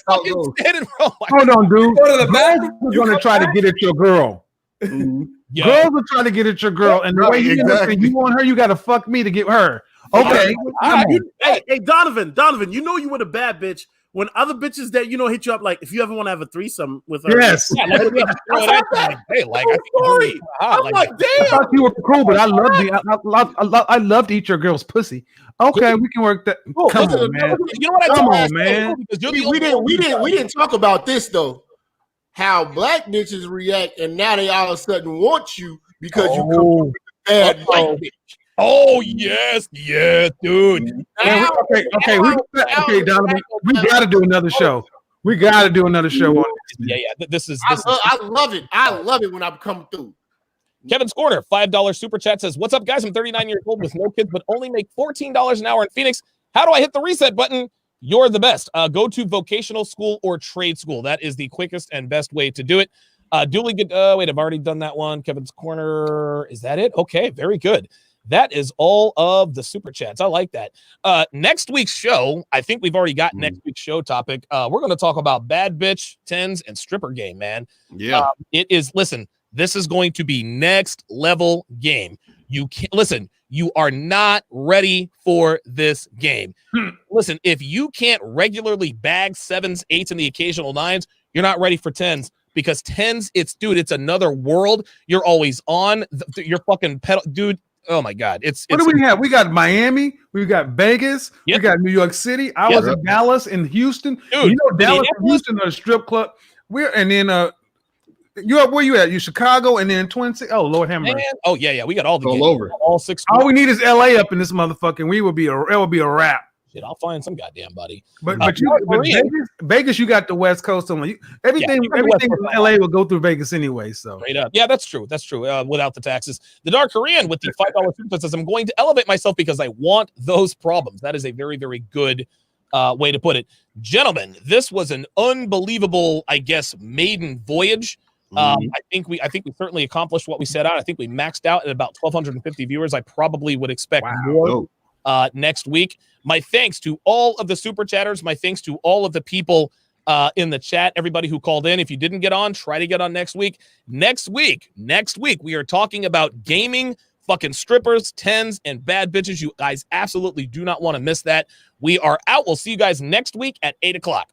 fucking standing. Hold on, dude. Go to the back. You're gonna try to get at your girl. Girls are trying to get at your girl, and the way you want her, you got to fuck me to get her. Okay. Hey, Donovan, you know you were a bad bitch. When other bitches that hit you up, like if you ever want to have a threesome with her, yes, hey, like sorry, I'm like, damn. I thought you were cool, but I love to eat your girl's pussy. Okay, we can work that. Come on, man. You know what? Come on, man. We didn't talk about this though. How black bitches react, and now they all of a sudden want you because you come with a bad white bitch. Oh yes, dude. Okay, Donovan, we got to do another show. We got to do another show on this. Yeah. This is. I love it. I love it when I'm coming through. Kevin's Corner, $5 super chat says, "What's up, guys? I'm 39 years old with no kids, but only make $14 an hour in Phoenix. How do I hit the reset button? You're the best. Go to vocational school or trade school. That is the quickest and best way to do it. Duly good. Wait, I've already done that one. Kevin's Corner. Is that it? Okay, very good. That is all of the super chats. I like that. Next week's show, I think we've already got next week's show topic. We're going to talk about bad bitch, tens, and stripper game, man. Yeah. It is, listen, this is going to be next level game. You can't, listen, you are not ready for this game. Listen, if you can't regularly bag 7s, 8s, and the occasional 9s, you're not ready for 10s. Because 10s, it's another world. You're always on. You're fucking pedal, dude. Oh my God! What do we have? We got Miami, we got Vegas, we got New York City. I was in Dallas and Houston. Dude, you know, Dallas and Houston are a strip club. Where you at? You Chicago and then Twin Cities. Oh Lord have mercy. Oh yeah, we got all the all over. All 6. All we need is LA up in this motherfucking. It would be a wrap. Shit, I'll find some goddamn buddy. But Vegas, you got the West Coast on you. Everything in LA will go through Vegas anyway. So straight up. Yeah, that's true. That's true. Without the taxes. The Dark Korean with the $5 super says, I'm going to elevate myself because I want those problems. That is a very, very good way to put it. Gentlemen, this was an unbelievable, I guess, maiden voyage. I think we certainly accomplished what we set out. I think we maxed out at about 1,250 viewers. I probably would expect more next week. My thanks to all of the super chatters. My thanks to all of the people in the chat. Everybody who called in. If you didn't get on, try to get on next week. Next week, we are talking about gaming, fucking strippers, tens, and bad bitches. You guys absolutely do not want to miss that. We are out. We'll see you guys next week at 8 o'clock.